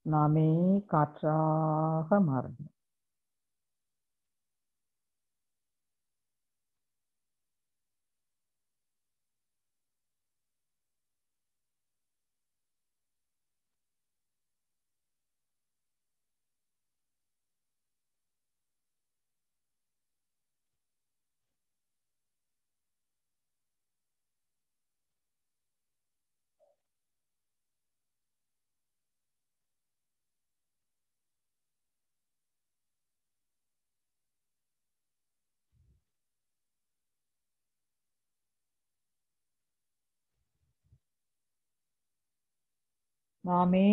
நாமே காற்றாக மாறணும். நாமே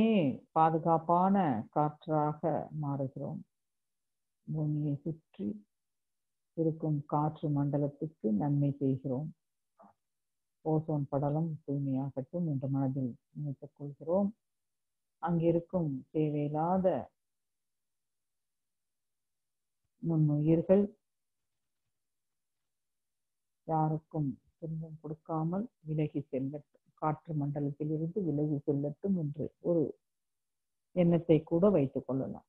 பாதுகாப்பான காற்றாக மாறுகிறோம். பூமியை சுற்றி இருக்கும் காற்று மண்டலத்துக்கு நன்மை செய்கிறோம். ஓசோன் படலம் தூய்மையாகட்டும் என்ற மனதில் நினைத்துக் கொள்கிறோம். அங்கிருக்கும் தேவையில்லாத நுண்ணுயிர்கள் யாருக்கும் துன்பம் கொடுக்காமல் விலகி செல்லட்டும், காற்று மண்டலத்தில் இருந்து விலகி செல்லட்டும் என்று ஒரு எண்ணத்தை கூட வைத்துக் கொள்ளலாம்.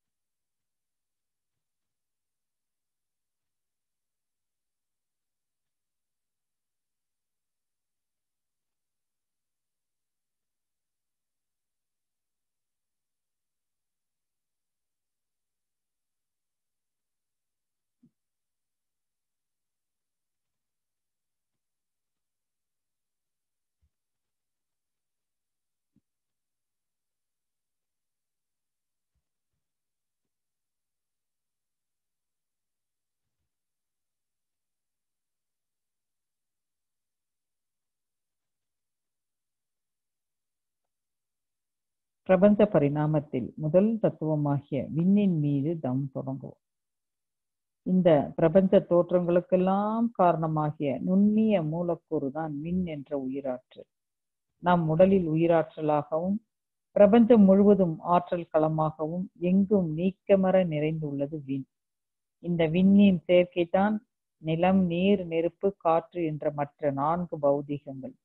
பிரபஞ்ச பரிணாமத்தில் முதல் தத்துவமாகிய விண்ணின் மீது தம் தொடங்குவோம். இந்த பிரபஞ்ச தோற்றங்களுக்கெல்லாம் காரணமாகிய நுண்ணிய மூலக்கூறு தான் விண் என்ற உயிராற்றல். நம் உடலில் உயிராற்றலாகவும் பிரபஞ்சம் முழுவதும் ஆற்றல் களமாகவும் எங்கும் நீக்கமர நிறைந்துள்ளது விண். இந்த விண்ணின் சேர்க்கைதான் நிலம், நீர், நெருப்பு, காற்று என்ற மற்ற 4 பௌதிகங்கள்.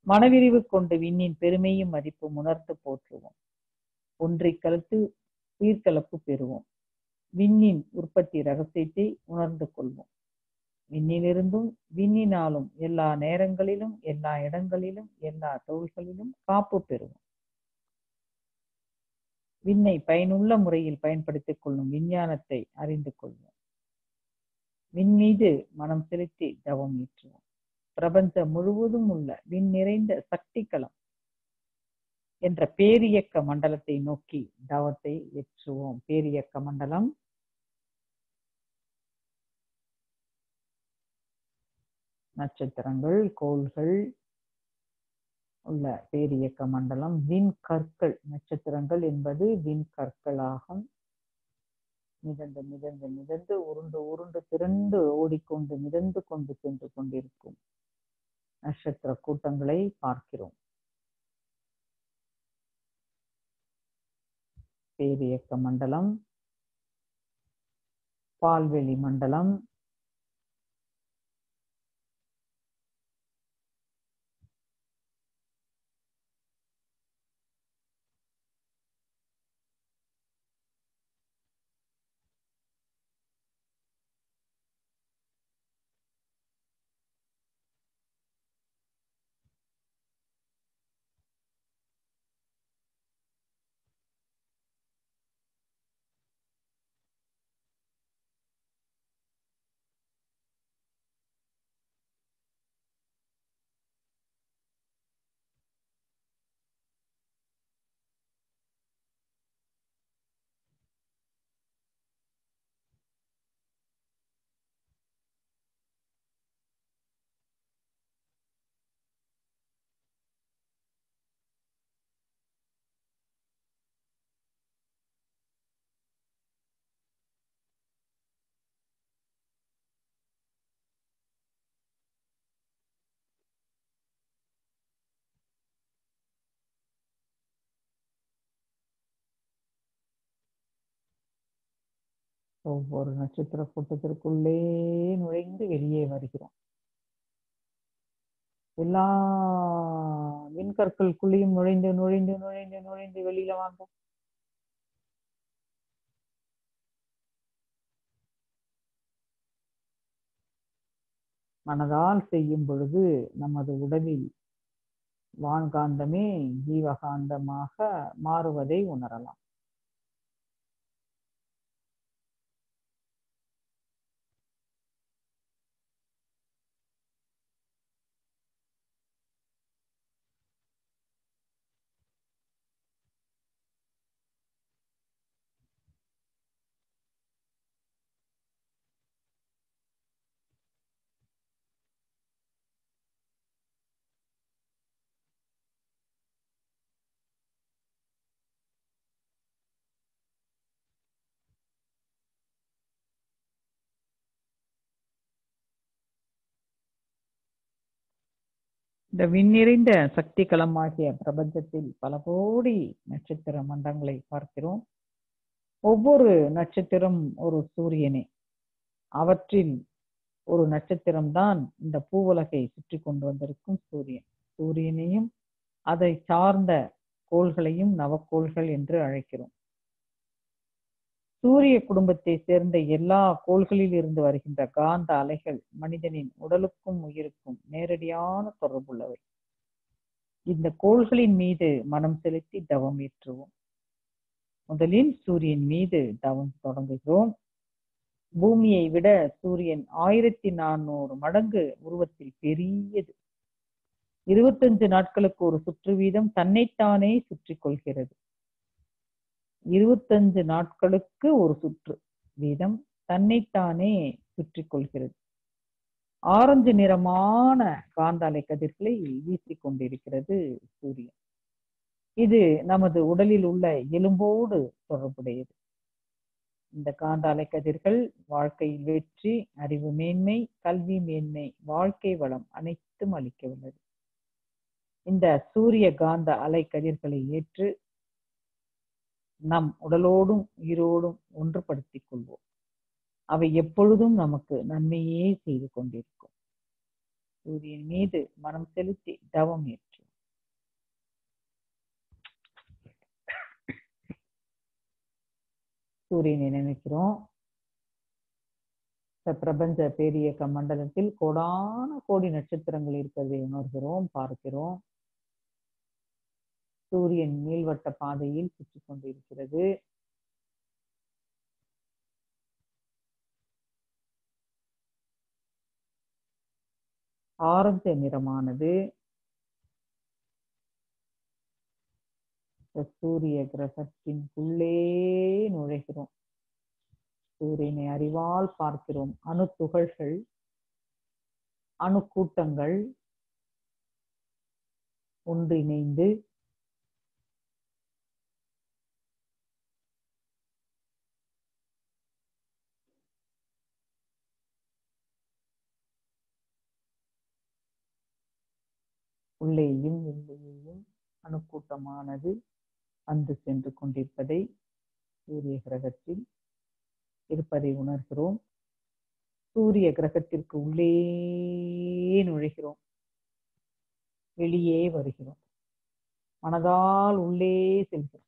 மனவிரிவு கொண்டு விண்ணின் பெருமையும் மதிப்பும் உணர்ந்து போற்றுவோம். ஒன்றை கலத்து சீர்கலப்பு பெறுவோம். விண்ணின் உற்பத்தி ரகசியத்தை உணர்ந்து கொள்வோம். விண்ணிலிருந்தும் விண்ணினாலும் எல்லா நேரங்களிலும் எல்லா இடங்களிலும் எல்லா தொழில்களிலும் காப்பு பெறுவோம். விண்ணை பயனுள்ள முறையில் பயன்படுத்திக் கொள்ளும் விஞ்ஞானத்தை அறிந்து கொள்வோம். விண் மீது மனம் செலுத்தி தவம் ஏற்றுவோம். பிரபஞ்சம் முழுவதும் உள்ள விண் நிறைந்த சக்தி களம் என்ற பேரியக்க மண்டலத்தை நோக்கி தவத்தை ஏற்றுவோம். பேரியக்க மண்டலம் நட்சத்திரங்கள், கோள்கள் உள்ள பேரியக்க மண்டலம். விண் கற்கள், நட்சத்திரங்கள் என்பது விண் கற்களாகும். மிதந்து மிதந்து மிதந்து உருண்டு உருண்டு திரண்டு ஓடிக்கொண்டு மிதந்து கொண்டு சென்று கொண்டிருக்கும் நட்சத்திர கூட்டங்களை பார்க்கிறோம். பேரியக்க மண்டலம், பால்வெளி மண்டலம், ஒவ்வொரு நட்சத்திர கூட்டத்திற்குள்ளே நுழைந்து வெளியே வருகிறோம். எல்லா விண்கற்களுக்குள்ளேயும் நுழைந்து நுழைந்து நுழைந்து நுழைந்து வெளியில வாங்க. மனதால் செய்யும் பொழுது நமது உடலில் வான்காந்தமே ஜீவகாந்தமாக மாறுவதை உணரலாம். இந்த விண்ணிறைந்த சக்தி களமாகிய பிரபஞ்சத்தில் பல கோடி நட்சத்திர மண்டலங்களை பார்க்கிறோம். ஒவ்வொரு நட்சத்திரம் ஒரு சூரியனே. அவற்றில் ஒரு நட்சத்திரம்தான் இந்த பூவுலகை சுற்றி கொண்டு வந்திருக்கும் சூரியன். சூரியனையும் அதை சார்ந்த கோள்களையும் நவக்கோள்கள் என்று அழைக்கிறோம். சூரிய குடும்பத்தை சேர்ந்த எல்லா கோள்களில் இருந்து வருகின்ற காந்த அலைகள் மனிதனின் உடலுக்கும் உயிருக்கும் நேரடியான தொடர்புள்ளவை. இந்த கோள்களின் மீது மனம் செலுத்தி தவம் ஏற்றுவோம். முதலில் சூரியன் மீது தவம் தொடங்குகிறோம். பூமியை விட சூரியன் 1400 மடங்கு உருவத்தில் பெரியது. 25 நாட்களுக்கு ஒரு சுற்று வீதம் தன்னைத்தானே சுற்றி கொள்கிறது. 25 நாட்களுக்கு ஒரு சுற்று வீதம் தன்னைத்தானே சுற்றி கொள்கிறது. ஆரஞ்சு நிறமான காந்த அலை கதிர்களை வீசிக் கொண்டிருக்கிறது சூரியன். இது நமது உடலில் உள்ள எலும்போடு தொடர்புடையது. இந்த காந்த அலை கதிர்கள் வாழ்க்கையில் வெற்றி, அறிவு மேன்மை, கல்வி மேன்மை, வாழ்க்கை வளம் அனைத்தும் அளிக்க உள்ளது. இந்த சூரிய காந்த அலை கதிர்களை ஏற்று நம் உடலோடும் உயிரோடும் ஒன்றுபடுத்திக் கொள்வோம். அவை எப்பொழுதும் நமக்கு நன்மையே செய்து கொண்டிருக்கும். சூரியன் மீது மனம் செலுத்தி தவம் ஏற்று சூரியனை நினைக்கிறோம். பிரபஞ்ச பேரியக்க மண்டலத்தில் கோடான கோடி நட்சத்திரங்கள் இருப்பதை உணர்கிறோம், பார்க்கிறோம். சூரியன் நீள்வட்ட பாதையில் சுற்றி கொண்டிருக்கிறது. ஆரஞ்ச நிறமானது சூரிய கிரகத்தின்குள்ளே நுழைகிறோம். சூரியனை அறிவால் பார்க்கிறோம். அணு துகள்கள், அணு கூட்டங்கள் ஒன்றிணைந்து உள்ளேயும் வெளியேயும் அணுக்கூட்டமானது வந்து சென்று கொண்டிருப்பதை, சூரிய கிரகத்தில் இருப்பதை உணர்கிறோம். சூரிய கிரகத்திற்கு உள்ளே நுழைகிறோம், வெளியே வருகிறோம். மனதால் உள்ளே செல்கிறோம்.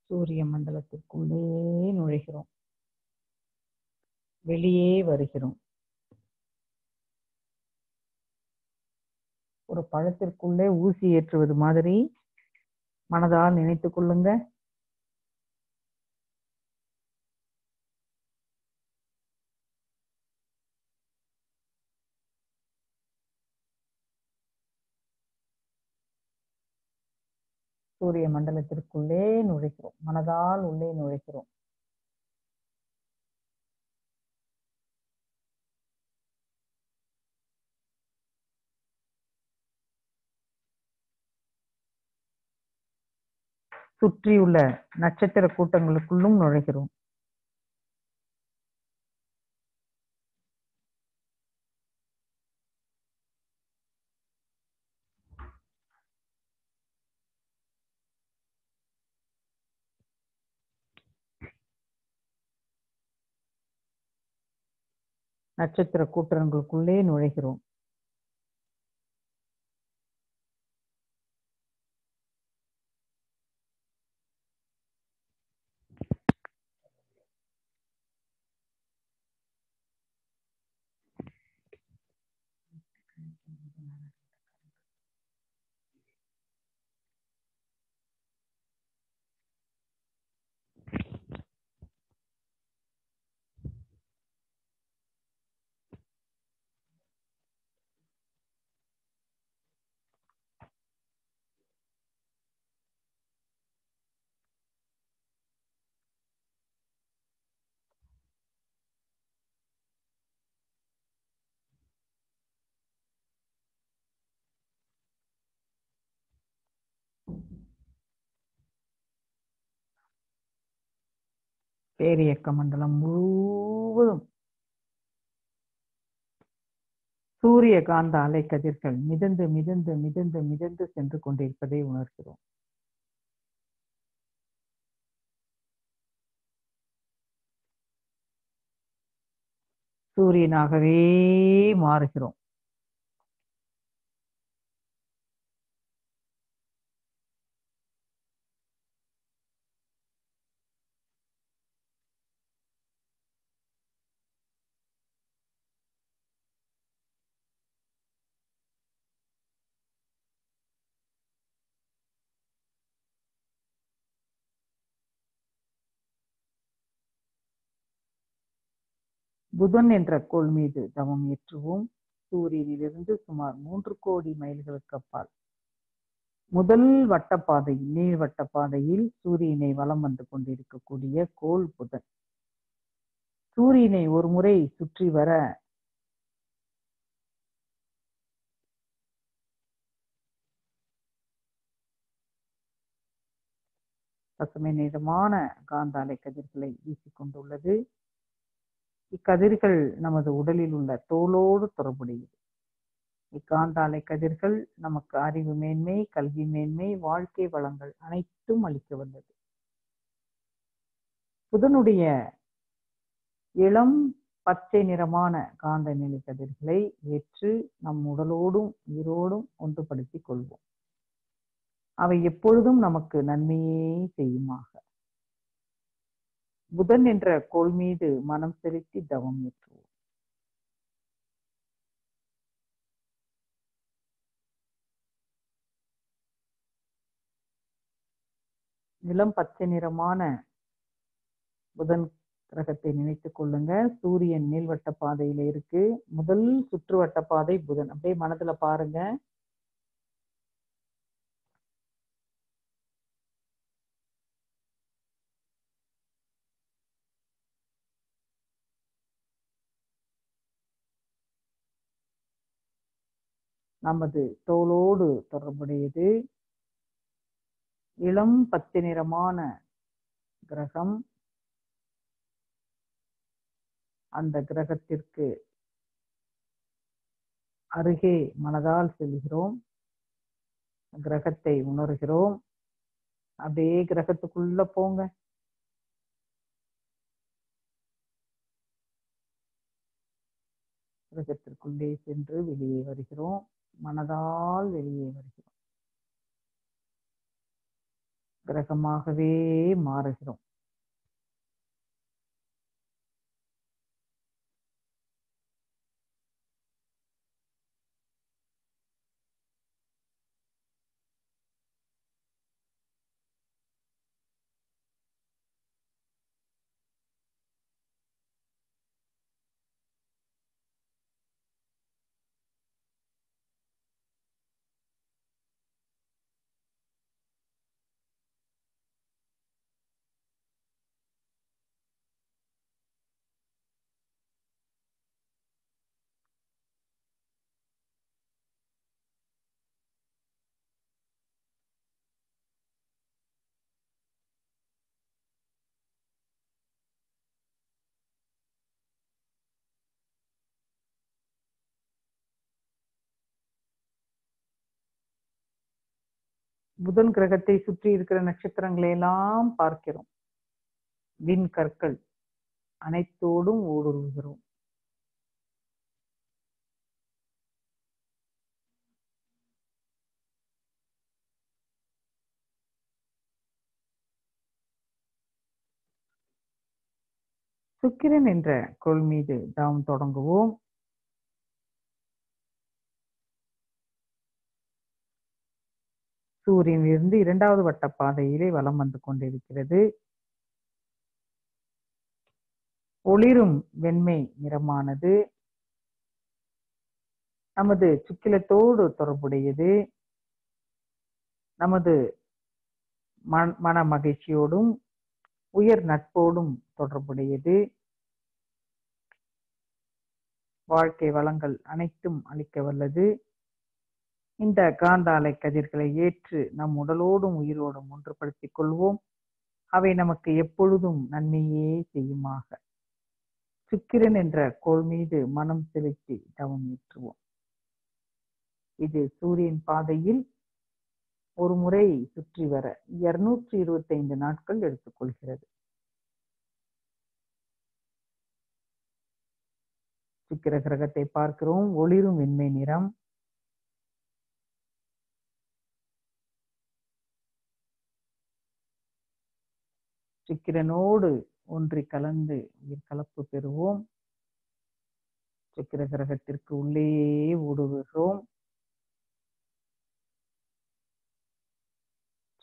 சூரிய மண்டலத்திற்குள்ளே நுழைகிறோம், வெளியே வருகிறோம். ஒரு பழத்திற்குள்ளே ஊசி ஏற்றுவது மாதிரி மனதால் நினைத்துக் கொள்ளுங்க. சூரிய மண்டலத்திற்குள்ளே நுழைகிறோம், மனதால் உள்ளே நுழைகிறோம். சுற்றியுள்ள நட்சத்திர கூட்டங்களுக்குள்ளும் நுழைகிறோம். நட்சத்திர கூட்டங்களுக்குள்ளே நுழைகிறோம். பேரியக்க மண்டலம் முழுவதும் சூரிய காந்த அலைக்கதிர்கள் மிதந்து மிதந்து மிதந்து மிதந்து சென்று கொண்டிருப்பதை உணர்கிறோம். சூரியனாகவே மாறுகிறோம். புதன் என்ற கோள் மீது தவம் ஏற்றுவோம். சூரியனிலிருந்து சுமார் 3 கோடி மைல்களுக்கு அப்பால் முதல் வட்டப்பாதையில், நீள்வட்ட பாதையில் சூரியனை வலம் வந்து கொண்டிருக்கக்கூடிய கோள் புதன். சூரியனை ஒரு முறை சுற்றி வர பசுமை நிறமான காந்த அலை கதிர்களை வீசிக்கொண்டுள்ளது. இக்கதிர்கள் நமது உடலில் உள்ள தோலோடு தொடர்புடையது. இக்காந்த அலை கதிர்கள் நமக்கு அறிவு மேன்மை, கல்வி மேன்மை, வாழ்க்கை வளங்கள் அனைத்தும் அளிக்க வல்லது. புதனுடைய இளம் பச்சை நிறமான காந்த நிலை கதிர்களை ஏற்று நம் உடலோடும் உயிரோடும் ஒன்றுபடுத்திக் கொள்வோம். அவை எப்பொழுதும் நமக்கு நன்மையே செய்யுமாக. புதன் என்ற கோள் மீது மனம் செலுத்தி தவம் ஏற்றுவோம். இளம் பச்சை நிறமான புதன் கிரகத்தை நினைத்துக் கொள்ளுங்க. சூரியன் நீள்வட்ட பாதையில இருக்கு. முதல் சுற்றுவட்ட பாதை புதன். அப்படியே மனதுல பாருங்க. நமது தோலோடு தொடர்புடையது. இளம் பச்சை நிறமான கிரகம். அந்த கிரகத்திற்கு அருகே மனதால் செல்கிறோம். கிரகத்தை உணர்கிறோம். அப்படியே கிரகத்துக்குள்ள போங்க. கிரகத்திற்குள்ளே சென்று வெளியே வருகிறோம். மனதால் வெளியே வருகிறோம். கிரகமாகவே மாறுகிறோம். புதன் கிரகத்தை சுற்றி இருக்கிற நட்சத்திரங்களை எல்லாம் பார்க்கிறோம். விண் கற்கள் அனைத்தோடும் ஊடுருவுகிறோம். சுக்கிரன் என்ற கோள் மீது தாம் தொடங்குவோம். சூரியனிலிருந்து இரண்டாவது வட்ட பாதையிலே வலம் வந்து கொண்டிருக்கிறது. ஒளிரும் வெண்மை நிறமானது நமது சுக்கிலத்தோடு தொடர்புடையது. நமது மன மகிழ்ச்சியோடும் உயர் நட்போடும் தொடர்புடையது. வாழ்க்கை வளங்கள் அனைத்தும் அளிக்க வல்லது. இந்த காந்த அலை கதிர்களை ஏற்று நம் உடலோடும் உயிரோடும் ஒன்றுபடுத்திக் கொள்வோம். அவை நமக்கு எப்பொழுதும் நன்மையே செய்யுமாக. சுக்கிரன் என்ற கோள் மீது மனம் செலுத்தி தவம் ஏற்றுவோம். இது சூரியன் பாதையில் ஒரு முறை சுற்றி வர 225 நாட்கள் எடுத்துக்கொள்கிறது. சுக்கிர கிரகத்தை பார்க்கிறோம். ஒளிரும் வெண்மை நிறம். சுக்கிரனோடு ஒன்றி கலந்து உயிர் கலப்பு பெறுவோம். சுக்கிர கிரகத்திற்கு உள்ளேயே ஊடுருவுகிறோம்.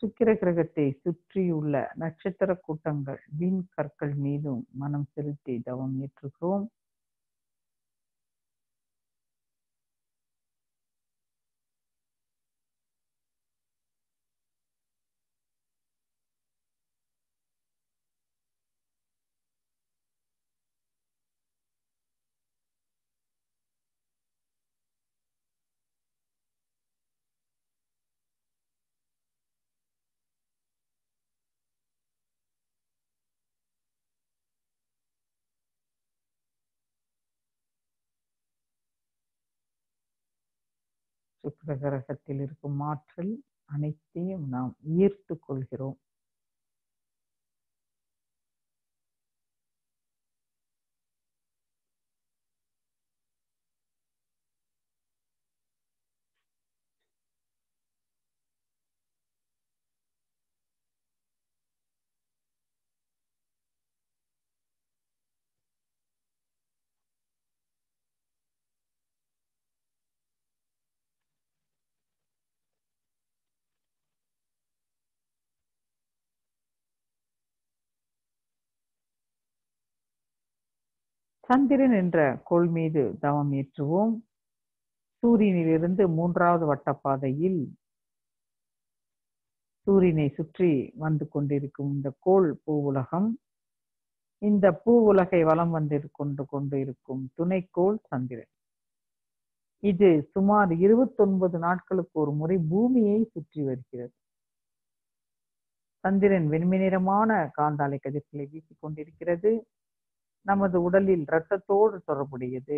சுக்கிர கிரகத்தை சுற்றியுள்ள நட்சத்திர கூட்டங்கள் விண் கற்கள் மீதும் மனம் செலுத்தி தவம் ஏற்றுகிறோம். சுக்கிர கிரகத்தில் இருக்கும் ஆற்றல் அனைத்தையும் நாம் ஈர்த்து கொள்கிறோம். சந்திரன் என்ற கோள் மீது தவம் ஏற்றுவோம். சூரியனிலிருந்து 3வது வட்டப்பாதையில் சூரியனை சுற்றி வந்து கொண்டிருக்கும் இந்த கோள் பூ உலகம். இந்த பூ உலகை வலம் வந்து கொண்டிருக்கும் துணைக்கோள் சந்திரன். இது சுமார் 29 நாட்களுக்கு ஒரு முறை பூமியை சுற்றி வருகிறது. சந்திரன் வெண்மை நிறமான காந்தாலை கதிர்களை வீசிக் கொண்டிருக்கிறது. நமது உடலில் இரத்தத்தோடு தொடர்புடையது.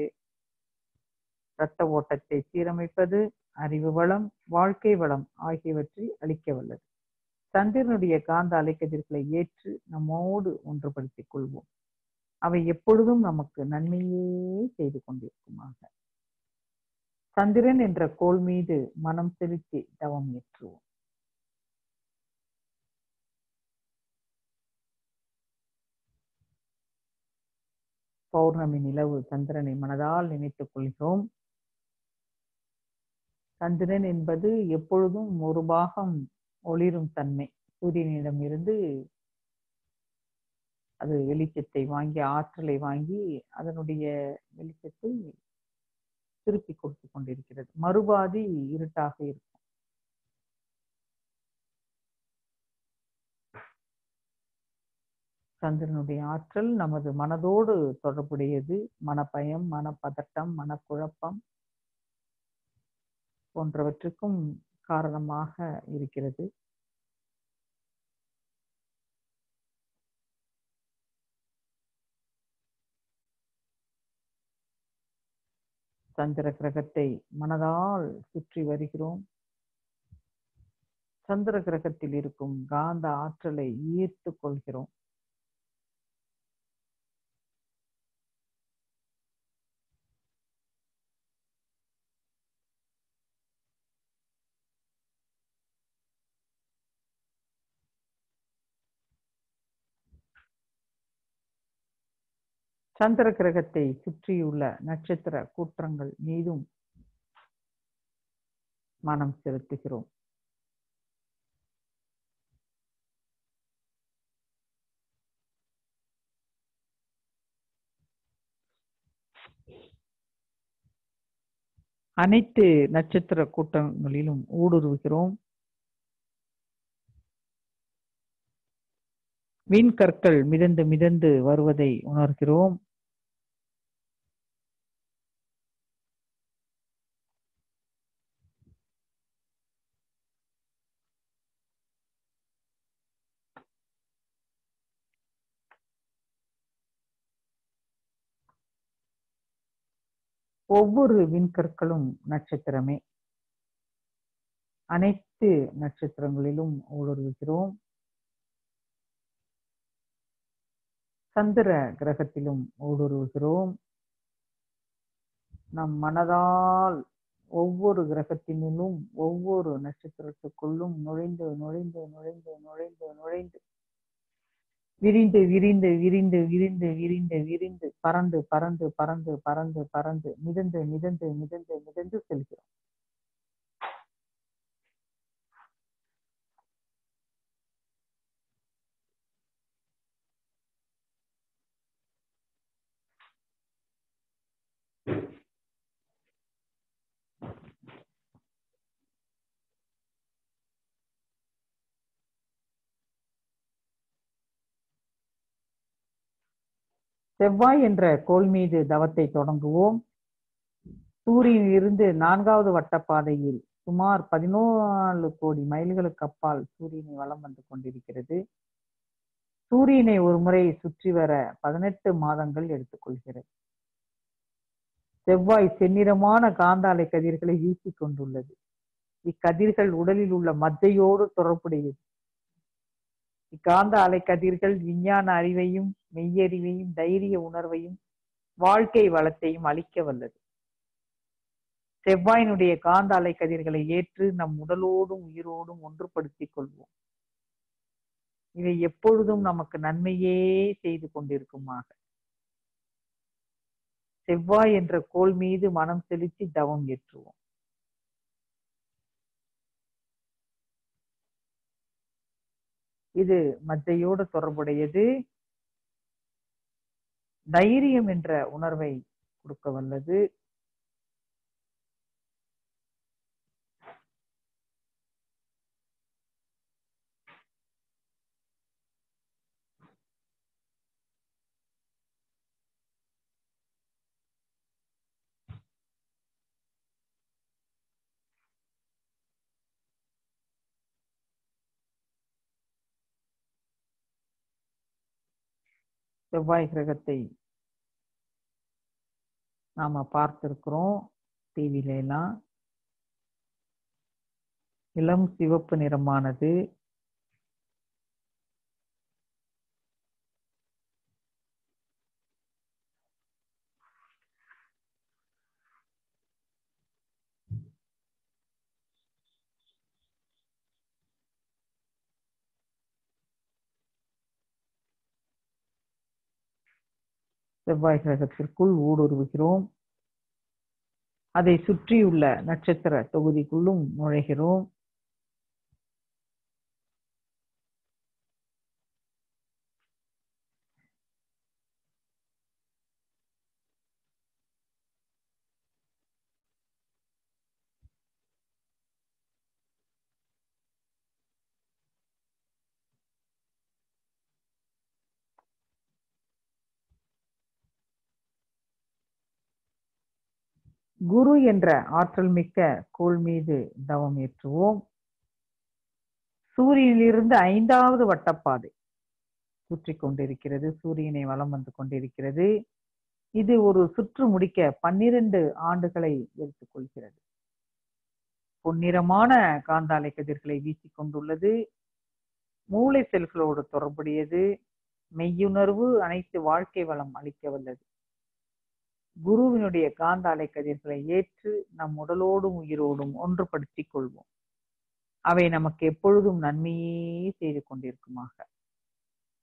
இரத்த ஓட்டத்தை சீரமைப்பது, அறிவு வளம், வாழ்க்கை வளம் ஆகியவற்றை அளிக்க வல்லது. சந்திரனுடைய காந்த அலைக்கதிர்களை ஏற்று நம்மோடு ஒன்றுபடுத்திக் கொள்வோம். அவை எப்பொழுதும் நமக்கு நன்மையே செய்து கொண்டிருக்குமாக. சந்திரன் என்ற கோள் மீது மனம் செலுத்தி தவம் ஏற்றுவோம். பௌர்ணமி நிலவு சந்திரனை மனதால் நினைத்துக் கொள்கிறோம். சந்திரன் என்பது எப்பொழுதும் ஒரு பாகம் ஒளிரும் தன்மை. சூரியனிடம் இருந்து அது வெளிச்சத்தை வாங்கி, ஆற்றலை வாங்கி அதனுடைய வெளிச்சத்தை திருப்பி கொடுத்து கொண்டிருக்கிறது. மறுபாதி இருட்டாக இருக்கும். சந்திரனுடைய ஆற்றல் நமது மனதோடு தொடர்புடையது. மனப்பயம், மனப்பதட்டம், மனக்குழப்பம் போன்றவற்றுக்கும் காரணமாக இருக்கிறது. சந்திர கிரகத்தை மனதால் சுற்றி வருகிறோம். சந்திர கிரகத்தில் இருக்கும் காந்த ஆற்றலை ஈர்த்து கொள்கிறோம். சந்திர கிரகத்தை சுற்றியுள்ள நட்சத்திர கூற்றங்கள் மீதும் மனம் செலுத்துகிறோம். அனைத்து நட்சத்திர கூட்டங்களிலும் ஊடுருவுகிறோம். விண்கற்கள் மிதந்து மிதந்து வருவதை உணர்கிறோம். ஒவ்வொரு விண்கற்களும் நட்சத்திரமே. அனைத்து நட்சத்திரங்களிலும் ஊடுருவுகிறோம். சந்திர கிரகத்திலும் ஊடுருவுகிறோம். நம் மனதால் ஒவ்வொரு கிரகத்தினும் ஒவ்வொரு நட்சத்திரத்துக்குள்ளும் நுழைந்து நுழைந்து நுழைந்து நுழைந்து நுழைந்து விரிந்து விரிந்து விரிந்து விரிந்து விரிந்து விரிந்து பறந்து பறந்து பறந்து பறந்து பறந்து மிதந்து மிதந்து மிதந்து மிதந்து செல்கிறோம். செவ்வாய் என்ற கோள் மீது தவத்தை தொடங்குவோம். சூரியனில் இருந்து 4வது வட்டப்பாதையில் சுமார் 14 கோடி மைல்களுக்கு அப்பால் சூரியனை வலம் வந்து கொண்டிருக்கிறது. சூரியனை ஒரு முறை சுற்றி வர 18 மாதங்கள் எடுத்துக்கொள்கிறது. செவ்வாய் செந்நிறமான காந்த அலை கதிர்களை வீசிக் கொண்டுள்ளது. இக்கதிர்கள் உடலில் உள்ள மஜ்ஜையோடு தொடர்புடையது. இக்காந்த அலை கதிர்கள் விஞ்ஞான அறிவையும் மெய்யறிவையும் தைரிய உணர்வையும் வாழ்க்கை வளத்தையும் அளிக்க வல்லது. செவ்வாயினுடைய காந்த அலை கதிர்களை ஏற்று நம் உடலோடும் உயிரோடும் ஒன்றுபடுத்திக் கொள்வோம். இவை எப்பொழுதும் நமக்கு நன்மையே செய்து கொண்டிருக்குமாக. செவ்வாய் என்ற கோள் மீது மனம் செலுத்தி தவம் ஏற்றுவோம். இது மஜ்ஜையோடு தொடர்புடையது. தைரியம் என்ற உணர்வை கொடுக்க வல்லது. செவ்வாய் கிரகத்தை நாம பார்த்திருக்கிறோம் டிவில எல்லாம். இளம் சிவப்பு நிறமானது. செவ்வாய் கிரகத்திற்குள் ஊடுருவுகிறோம். அதை சுற்றியுள்ள நட்சத்திர தொகுதிக்குள்ளும் நுழைகிறோம். குரு என்ற ஆற்றல் மிக்க கோள் மீது தவம் ஏற்றுவோம். சூரியனிலிருந்து 5வது வட்டப்பாதை சுற்றி கொண்டிருக்கிறது. சூரியனை வலம் வந்து கொண்டிருக்கிறது. இது ஒரு சுற்று முடிக்க 12 ஆண்டுகளை எடுத்துக் கொள்கிறது. பொன்னிறமான காந்த அலை கதிர்களை வீசிக் கொண்டுள்ளது. மூளை செல்களோடு தொடர்புடையது. மெய்யுணர்வு அனைத்து வாழ்க்கை வளம் அளிக்க வல்லது. குருவினுடைய காந்த அலை கதிர்களை ஏற்று நம் உடலோடும் உயிரோடும் ஒன்றுபடுத்திக் கொள்வோம். அவை நமக்கு எப்பொழுதும் நன்மையே செய்து கொண்டிருக்குமாக.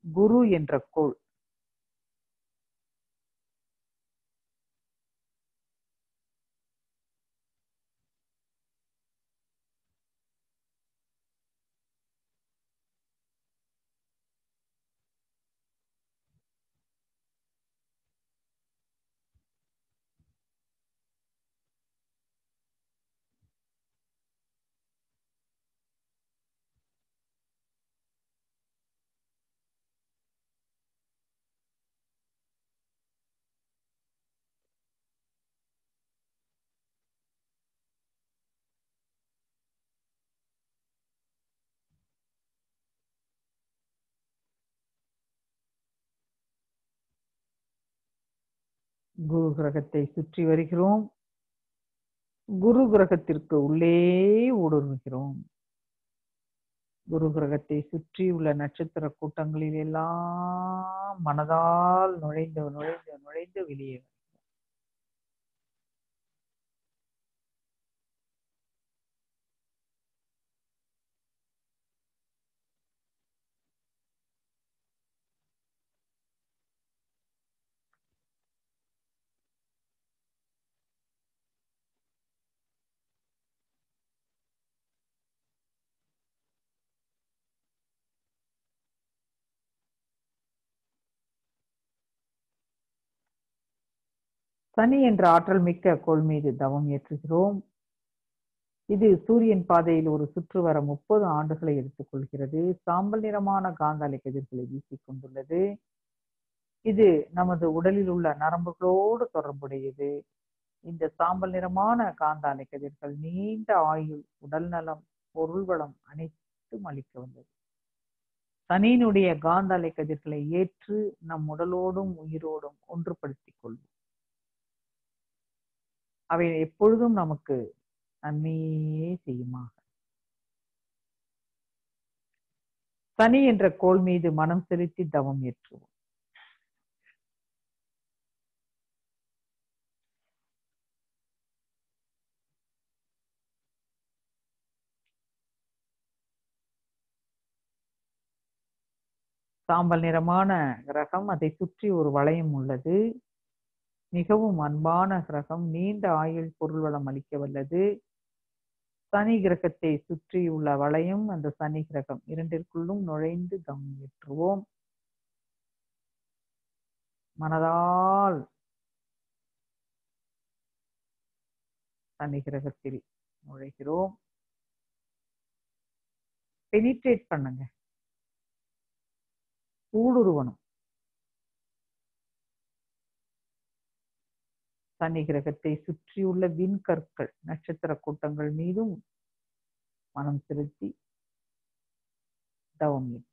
குரு என்ற கோள் குரு கிரகத்தை சுற்றி வருகிறோம். குரு கிரகத்திற்கு உள்ளே ஊடுருவுகிறோம். குரு கிரகத்தை சுற்றி உள்ள நட்சத்திர கூட்டங்களில் எல்லாம் மனதால் நுழைந்து நுழைந்து நுழைந்து வெளியே. சனி என்ற ஆற்றல் மிக்க கோள் மீது தவம் ஏற்றுகிறோம். இது சூரியன் பாதையில் ஒரு சுற்று வர 30 ஆண்டுகளை எடுத்துக்கொள்கிறது. சாம்பல் நிறமான காந்த அலை கதிர்களை வீசிக் கொண்டுள்ளது. இது நமது உடலில் உள்ள நரம்புகளோடு தொடர்புடையது. இந்த சாம்பல் நிறமான காந்த அலை கதிர்கள் நீண்ட ஆயுள், உடல் நலம், பொருள் வளம் அனைத்தும் அளிக்க வந்தது. சனியினுடைய காந்த அலை கதிர்களை ஏற்று நம் உடலோடும் உயிரோடும் ஒன்றுபடுத்திக் கொள்வோம். அவை எப்பொழுதும் நமக்கு நன்மையே செய்யுமா. சனி என்ற கோள் மீது மனம் செலுத்தி தவம் ஏற்றுவோம். சாம்பல் நிறமான கிரகம், அதை சுற்றி ஒரு வளையம் உள்ளது. மிகவும் அன்பான கிரகம், நீண்ட ஆயுள் பொருள் வளம் அளிக்க வல்லது. சனி கிரகத்தை சுற்றியுள்ள வளையம் அந்த சனி கிரகம் இரண்டிற்குள்ளும் நுழைந்து தவம் ஏற்றுவோம். மனதால் சனி கிரகத்தில் நுழைகிறோம். பெனிட்ரேட் பண்ணுங்க, ஊடுருவணும். சனி கிரகத்தை சுற்றியுள்ள விண்கற்கள், நட்சத்திர கூட்டங்கள் மீதும் மனம் செலுத்தி தவம் ஏற்று.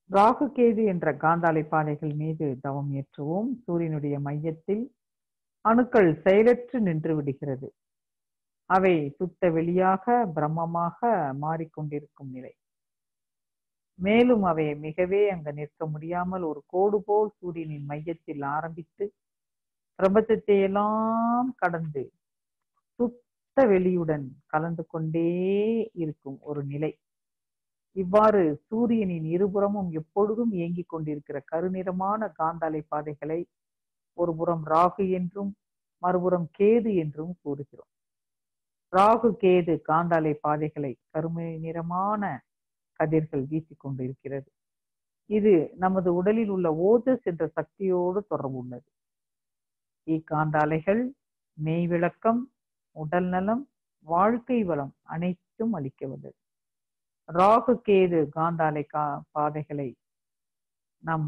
ராகு கேது என்ற காந்தாலை பாதைகள் மீது தவம் ஏற்றுவோம். சூரியனுடைய மையத்தில் அணுக்கள் செயலற்று நின்று விடுகிறது. அவை சுத்த வெளியாக பிரம்மமாக மாறிக்கொண்டிருக்கும் நிலை. மேலும் அவை மிகவே அங்கு நிற்க முடியாமல் ஒரு கோடு போல் சூரியனின் மையத்தில் ஆரம்பித்து பிரபஞ்சத்தை எல்லாம் கடந்து சுத்த வெளியுடன் கலந்து கொண்டே இருக்கும் ஒரு நிலை. இவ்வாறு சூரியனின் இருபுறமும் எப்பொழுதும் இயங்கிக் கொண்டிருக்கிற கருநிறமான காந்தாலை பாதைகளை ஒரு புறம் ராகு என்றும் மறுபுறம் கேது என்றும் கூறுகிறோம். ராகு கேது காந்தாலை பாதைகளை கருமை நிறமான கதிர்கள் வீசிக் கொண்டிருக்கிறது. இது நமது உடலில் உள்ள ஓஜஸ் என்ற சக்தியோடு தொடர்பு உள்ளது. இக்காந்தாலைகள் மெய் விளக்கம், உடல் நலம், வாழ்க்கை வளம் அனைத்தும் அளிக்க வல்லது. ராகு கேது காந்தாலை பாதைகளை நம்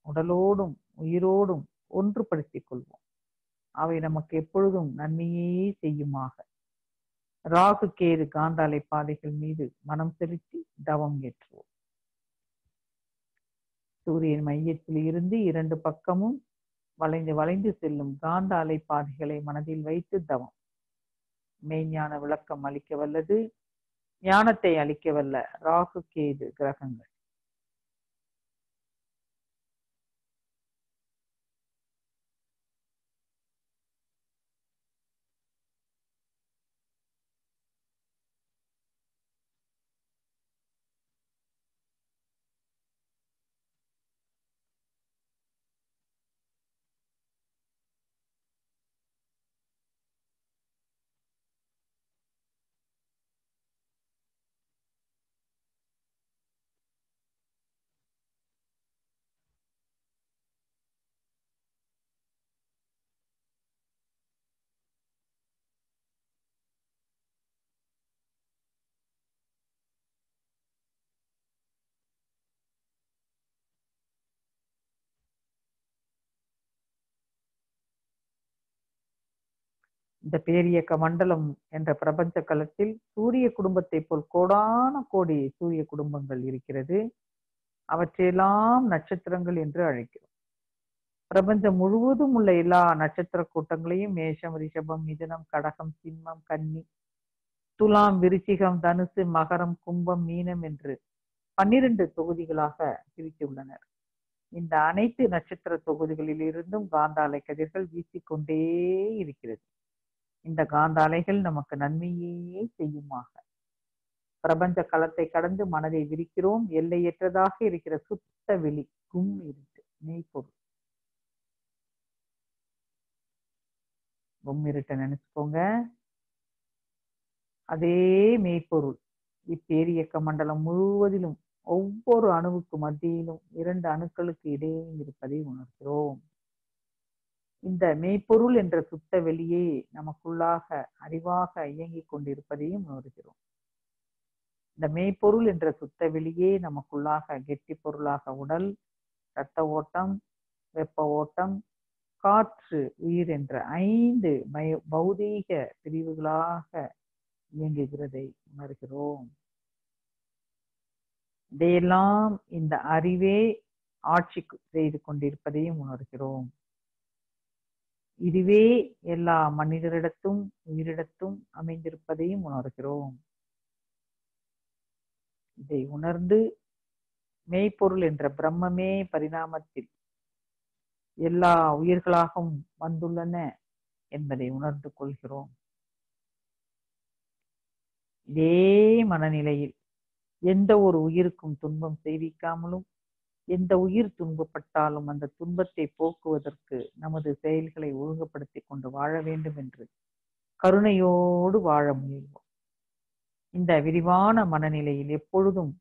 உடலோடும் உயிரோடும் ஒன்றுபடுத்திக் கொள்வோம். அவை நமக்கு எப்பொழுதும் நன்மையே செய்யுமாக. ராகு கேது காந்தாலை பாதைகள் மீது மனம் செலுத்தி தவம் ஏற்றுவோம். சூரியன் மையத்தில் இருந்து இரண்டு பக்கமும் வளைந்து வளைந்து செல்லும் காந்த அலை பாதைகளை மனதில் வைத்து தவம். மெய்ஞான விளக்கம் அளிக்க வல்லது, ஞானத்தை அளிக்க வல்ல ராகு கேது கிரகங்கள். இந்த பேரியக்க மண்டலம் என்ற பிரபஞ்ச களத்தில் சூரிய குடும்பத்தை போல் கோடான கோடி சூரிய குடும்பங்கள் இருக்கிறது. அவற்றையெல்லாம் நட்சத்திரங்கள் என்று அழைக்கிறோம். பிரபஞ்சம் முழுவதும் உள்ள எல்லா நட்சத்திர கூட்டங்களையும் மேஷம், ரிஷபம், மிதுனம், கடகம், சிம்மம், கன்னி, துலாம், விருச்சிகம், தனுசு, மகரம், கும்பம், மீனம் என்று 12 தொகுதிகளாக பிரித்துள்ளனர். இந்த அனைத்து நட்சத்திர தொகுதிகளில் இருந்தும் காந்த அலை கதிர்கள் வீசிக்கொண்டே இருக்கிறது. இந்த காந்த அலைகள் நமக்கு நன்மையே செய்யுமாக. பிரபஞ்ச களத்தை கடந்து மனதை விரிக்கிறோம். எல்லையற்றதாக இருக்கிற சுத்த வெளி கும் இருட்டு மெய்ப்பொருள். கும் இருட்டை நினைச்சுக்கோங்க. அதே மெய்ப்பொருள் இப்பேரியக்க மண்டலம் முழுவதிலும் ஒவ்வொரு அணுவுக்கு மத்தியிலும் 2 அணுக்களுக்கு இடையே இருப்பதை உணர்கிறோம். இந்த மெய்ப்பொருள் என்ற சுத்த வெளியே நமக்குள்ளாக அறிவாக இயங்கிக் கொண்டிருப்பதையும் உணர்கிறோம். இந்த மெய்ப்பொருள் என்ற சுத்த வெளியே நமக்குள்ளாக கெட்டி பொருளாக உடல், இரத்த ஓட்டம், வெப்ப ஓட்டம், காற்று, உயிர் என்ற 5 பௌதீக பிரிவுகளாக இயங்குகிறதை உணர்கிறோம். இதையெல்லாம் இந்த அறிவே ஆட்சி செய்து கொண்டிருப்பதையும் உணர்கிறோம். இதுவே எல்லா மனிதரிடத்தும் உயிரிடத்தும் அமைந்திருப்பதையும் உணர்கிறோம். இதை உணர்ந்து மெய்ப்பொருள் என்ற பிரம்மமே பரிணாமத்தில் எல்லா உயிர்களாகவும் வந்துள்ளன என்பதை உணர்ந்து கொள்கிறோம். இதே மனநிலையில் எந்த ஒரு உயிருக்கும் துன்பம் செய்விக்காமலும், எந்த உயிர் துன்பப்பட்டாலும் அந்த துன்பத்தை போக்குவதற்கு நமது செயல்களை ஒழுங்குபடுத்தி கொண்டு வாழ வேண்டும் என்று கருணையோடு வாழ முயல்வோம். இந்த விரிவான மனநிலையில் எப்பொழுதும்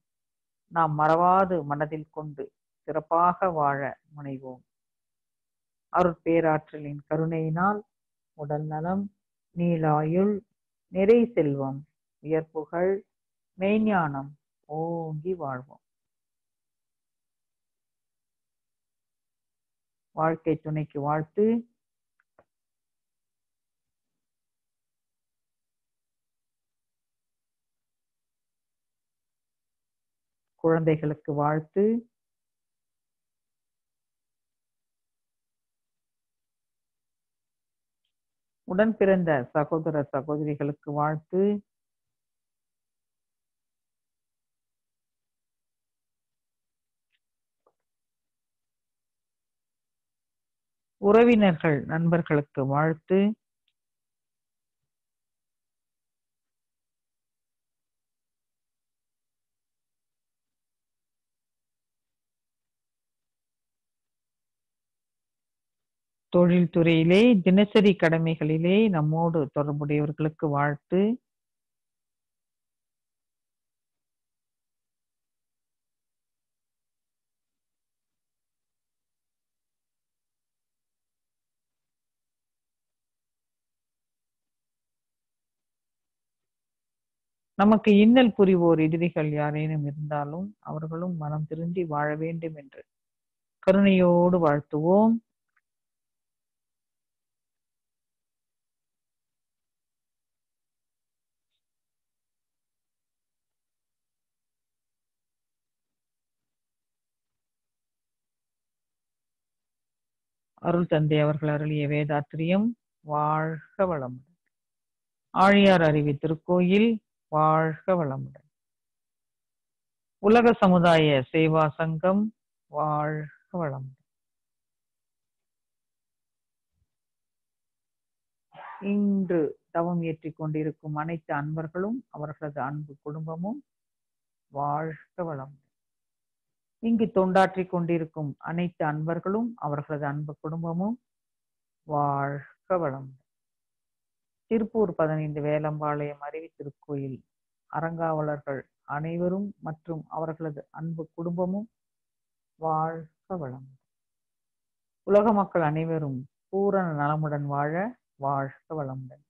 நாம் மறவாது மனதில் கொண்டு சிறப்பாக வாழ முனைவோம். அருட்பேராற்றலின் கருணையினால் உடல் நலம், நீளாயுள், நிறை செல்வம், உயர்ப்புகள், மெய்ஞானம் ஓங்கி வாழ்வோம். வாழ்க்கை துணைக்கு வாழ்த்து. குழந்தைகளுக்கு வாழ்த்து. உடன் பிறந்த சகோதர சகோதரிகளுக்கு வாழ்த்து. உறவினர்கள் நண்பர்களுக்கு வாழ்த்து. தொழில்துறையிலே தினசரி கடமைகளிலே நம்மோடு தொடர்புடையவர்களுக்கு வாழ்த்து. நமக்கு இன்னல் புரிவோர் எதிரிகள் யாரேனும் இருந்தாலும் அவர்களும் மனம் திருந்தி வாழ வேண்டும் என்று கருணையோடு வாழ்த்துவோம். அருள் தந்தை அவர்கள் அருளிய வேதாத்திரியம் வாழ்க வளமுடன். ஆழியார் அருவி திருக்கோயில் வாழ்க வளமுடன். உலக சமுதாய சேவா சங்கம் வாழ்க வளமுடன். இன்று தவம் ஏற்றிக் கொண்டிருக்கும் அனைத்து அன்பர்களும் அவர்களது அன்பு குடும்பமும் வாழ்க வளமுடன். இங்கு தொண்டாற்றிக் கொண்டிருக்கும் அனைத்து அன்பர்களும் அவர்களது அன்பு குடும்பமும் வாழ்க வளமுடன். திருப்பூர் 15 வேலம்பாளையம் அருவி திருக்கோயில் அறங்காவலர்கள் அனைவரும் மற்றும் அவர்களது அன்பு குடும்பமும் வாழ்க வளமுடன். உலக மக்கள் அனைவரும் பூரண நலமுடன் வாழ வாழ்க வளமுடன்.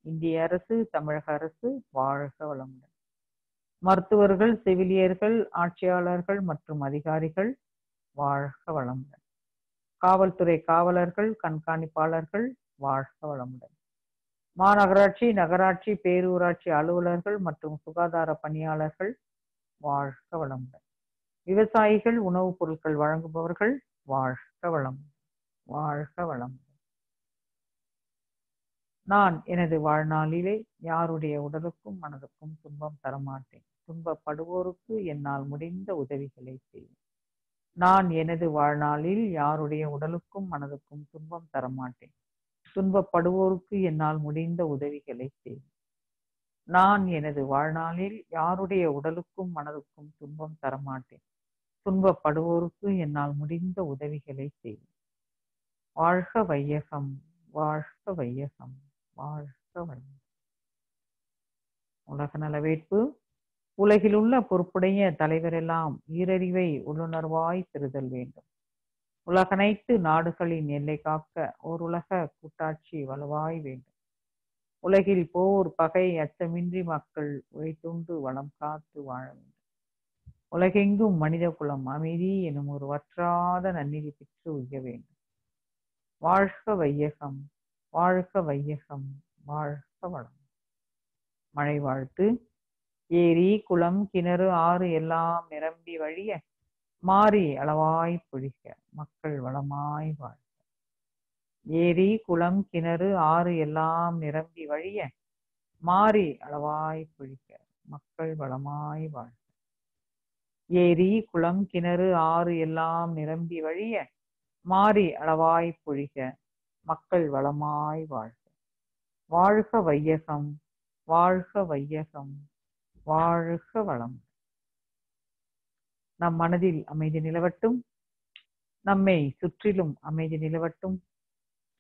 இந்திய அரசு, தமிழக அரசு வாழ்க வளமுடன். மருத்துவர்கள், செவிலியர்கள், ஆட்சியாளர்கள் மற்றும் அதிகாரிகள் வாழ்க வளமுடன். காவல்துறை காவலர்கள், கண்காணிப்பாளர்கள் வாழ்க வளமுடன். மாநகராட்சி, நகராட்சி, பேரூராட்சி அலுவலர்கள் மற்றும் சுகாதார பணியாளர்கள் வாழ்க வளமுடன். விவசாயிகள், உணவுப் பொருட்கள் வழங்குபவர்கள் வாழ்க வளமுடன். வாழ்க வளம். நான் எனது வாழ்நாளிலே யாருடைய உடலுக்கும் மனதுக்கும் துன்பம் தரமாட்டேன். துன்பப்படுவோருக்கு என்னால் முடிந்த உதவிகளை செய்வேன். நான் எனது வாழ்நாளில் யாருடைய உடலுக்கும் மனதுக்கும் துன்பம் தரமாட்டேன். துன்பப்படுவோருக்கு என்னால் முடிந்த உதவிகளை செய்வேன். நான் எனது வாழ்நாளில் யாருடைய உடலுக்கும் மனதுக்கும் துன்பம் தரமாட்டேன். துன்பப்படுவோருக்கு என்னால் முடிந்த உதவிகளை செய்வேன். வாழ்க வையகம், வாழ்க வையகம், வாழ்க வளம். உலக நலவேட்பு. உலகிலுள்ள பொறுப்புடைய தலைவரெல்லாம் ஈரறிவை உள்ளுணர்வாய் பெறுதல் வேண்டும். உலகனைத்து நாடுகளின் எல்லை காக்க ஓர் உலக கூட்டாட்சி வலுவாய் வேண்டும். உலகில் போர் பகை அச்சமின்றி மக்கள் உழைத்துண்டு வளம் காத்து வாழ வேண்டும். உலகெங்கும் மனித குலம் அமைதி எனும் ஒரு வற்றாத நன்னிதி பெற்று உய்ய வேண்டும். வாழ்க வையகம், வாழ்க வையகம், வாழ்க வளம். மழை வாழ்த்து. ஏரி குளம் கிணறு ஆறு எல்லாம் நிரம்பி வழிய மாறி அளவாய் பொழிக மக்கள் வளமாய் வாழ்க. ஏரி குளம் கிணறு ஆறு எல்லாம் நிரம்பி வழிய மாறி அளவாய் பொழிக மக்கள் வளமாய் வாழ்க. ஏரி குளம் கிணறு ஆறு எல்லாம் நிரம்பி வழிய மாறி அளவாய் பொழிக மக்கள் வளமாய் வாழ்க. வாழ்க வையகம், வாழ்க வையகம், வாழ்க வளம். நம் மனதில் அமைதி நிலவட்டும். நம்மை சுற்றிலும் அமைதி நிலவட்டும்.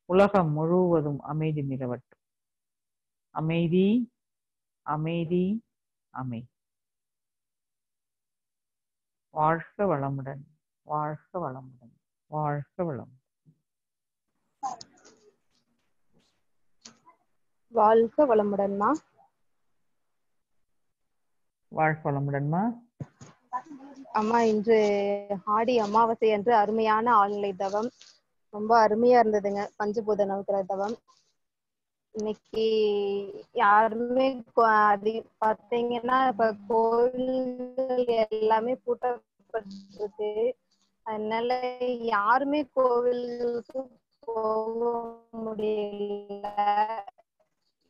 உலகம் முழுவதும் அமைதி நிலவட்டும். அமைதி, அமைதி, அமைதி. வாழ்க வளமுடன், வாழ்க வளமுடன், வாழ்க வளம். வாழ்க வளமுடன்மா. வாழ்க வளமுடன்மா. அம்மா, இன்று ஆடி அமாவாசை அன்று அருமையான ஆழ்நிலை தவம் ரொம்ப அருமையா இருந்ததுங்க. பஞ்சபூத நவக்கிரக தவம். இன்னைக்கு யாருமே பாத்தீங்கன்னா இப்ப கோவில்கள் எல்லாமே பூட்டப்பட்டிருக்கு. அதனால யாருமே கோவிலுக்கு போக முடியல.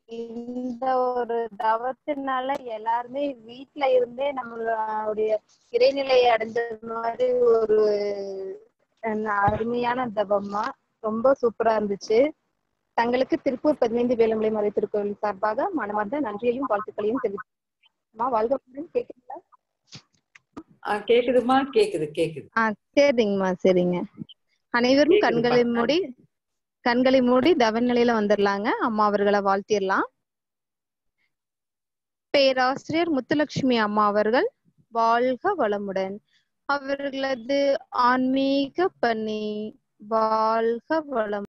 இந்த ஒரு தவத்தினால எல்லாருமே வீட்டுல இருந்தே நம்மளுடைய இறைநிலையை அடைஞ்ச மாதிரி ஒரு அருமையான தவமா ரொம்ப சூப்பரா இருந்துச்சு. தங்களுக்கு திருப்பூர் 15 வேலுமலை மறை திருக்கோவில் சார்பாக மனமார்ந்த நன்றியையும் வாழ்த்துக்களையும் தெரிவிச்சுமா. வாழ்க கேக்குதுங்களா? கேக்குதுமா? கேக்குது கேக்குது. சரிங்கம்மா, சரிங்க. அனைவரும் கண்களை மூடி தவ நிலையில வந்துடலாங்க. அம்மா அவர்களை வாழ்த்திடலாம். பேராசிரியர் முத்துலட்சுமி அம்மா அவர்கள் வாழ்க வளமுடன். அவர்களது ஆன்மீக பணி வாழ்க வளம்.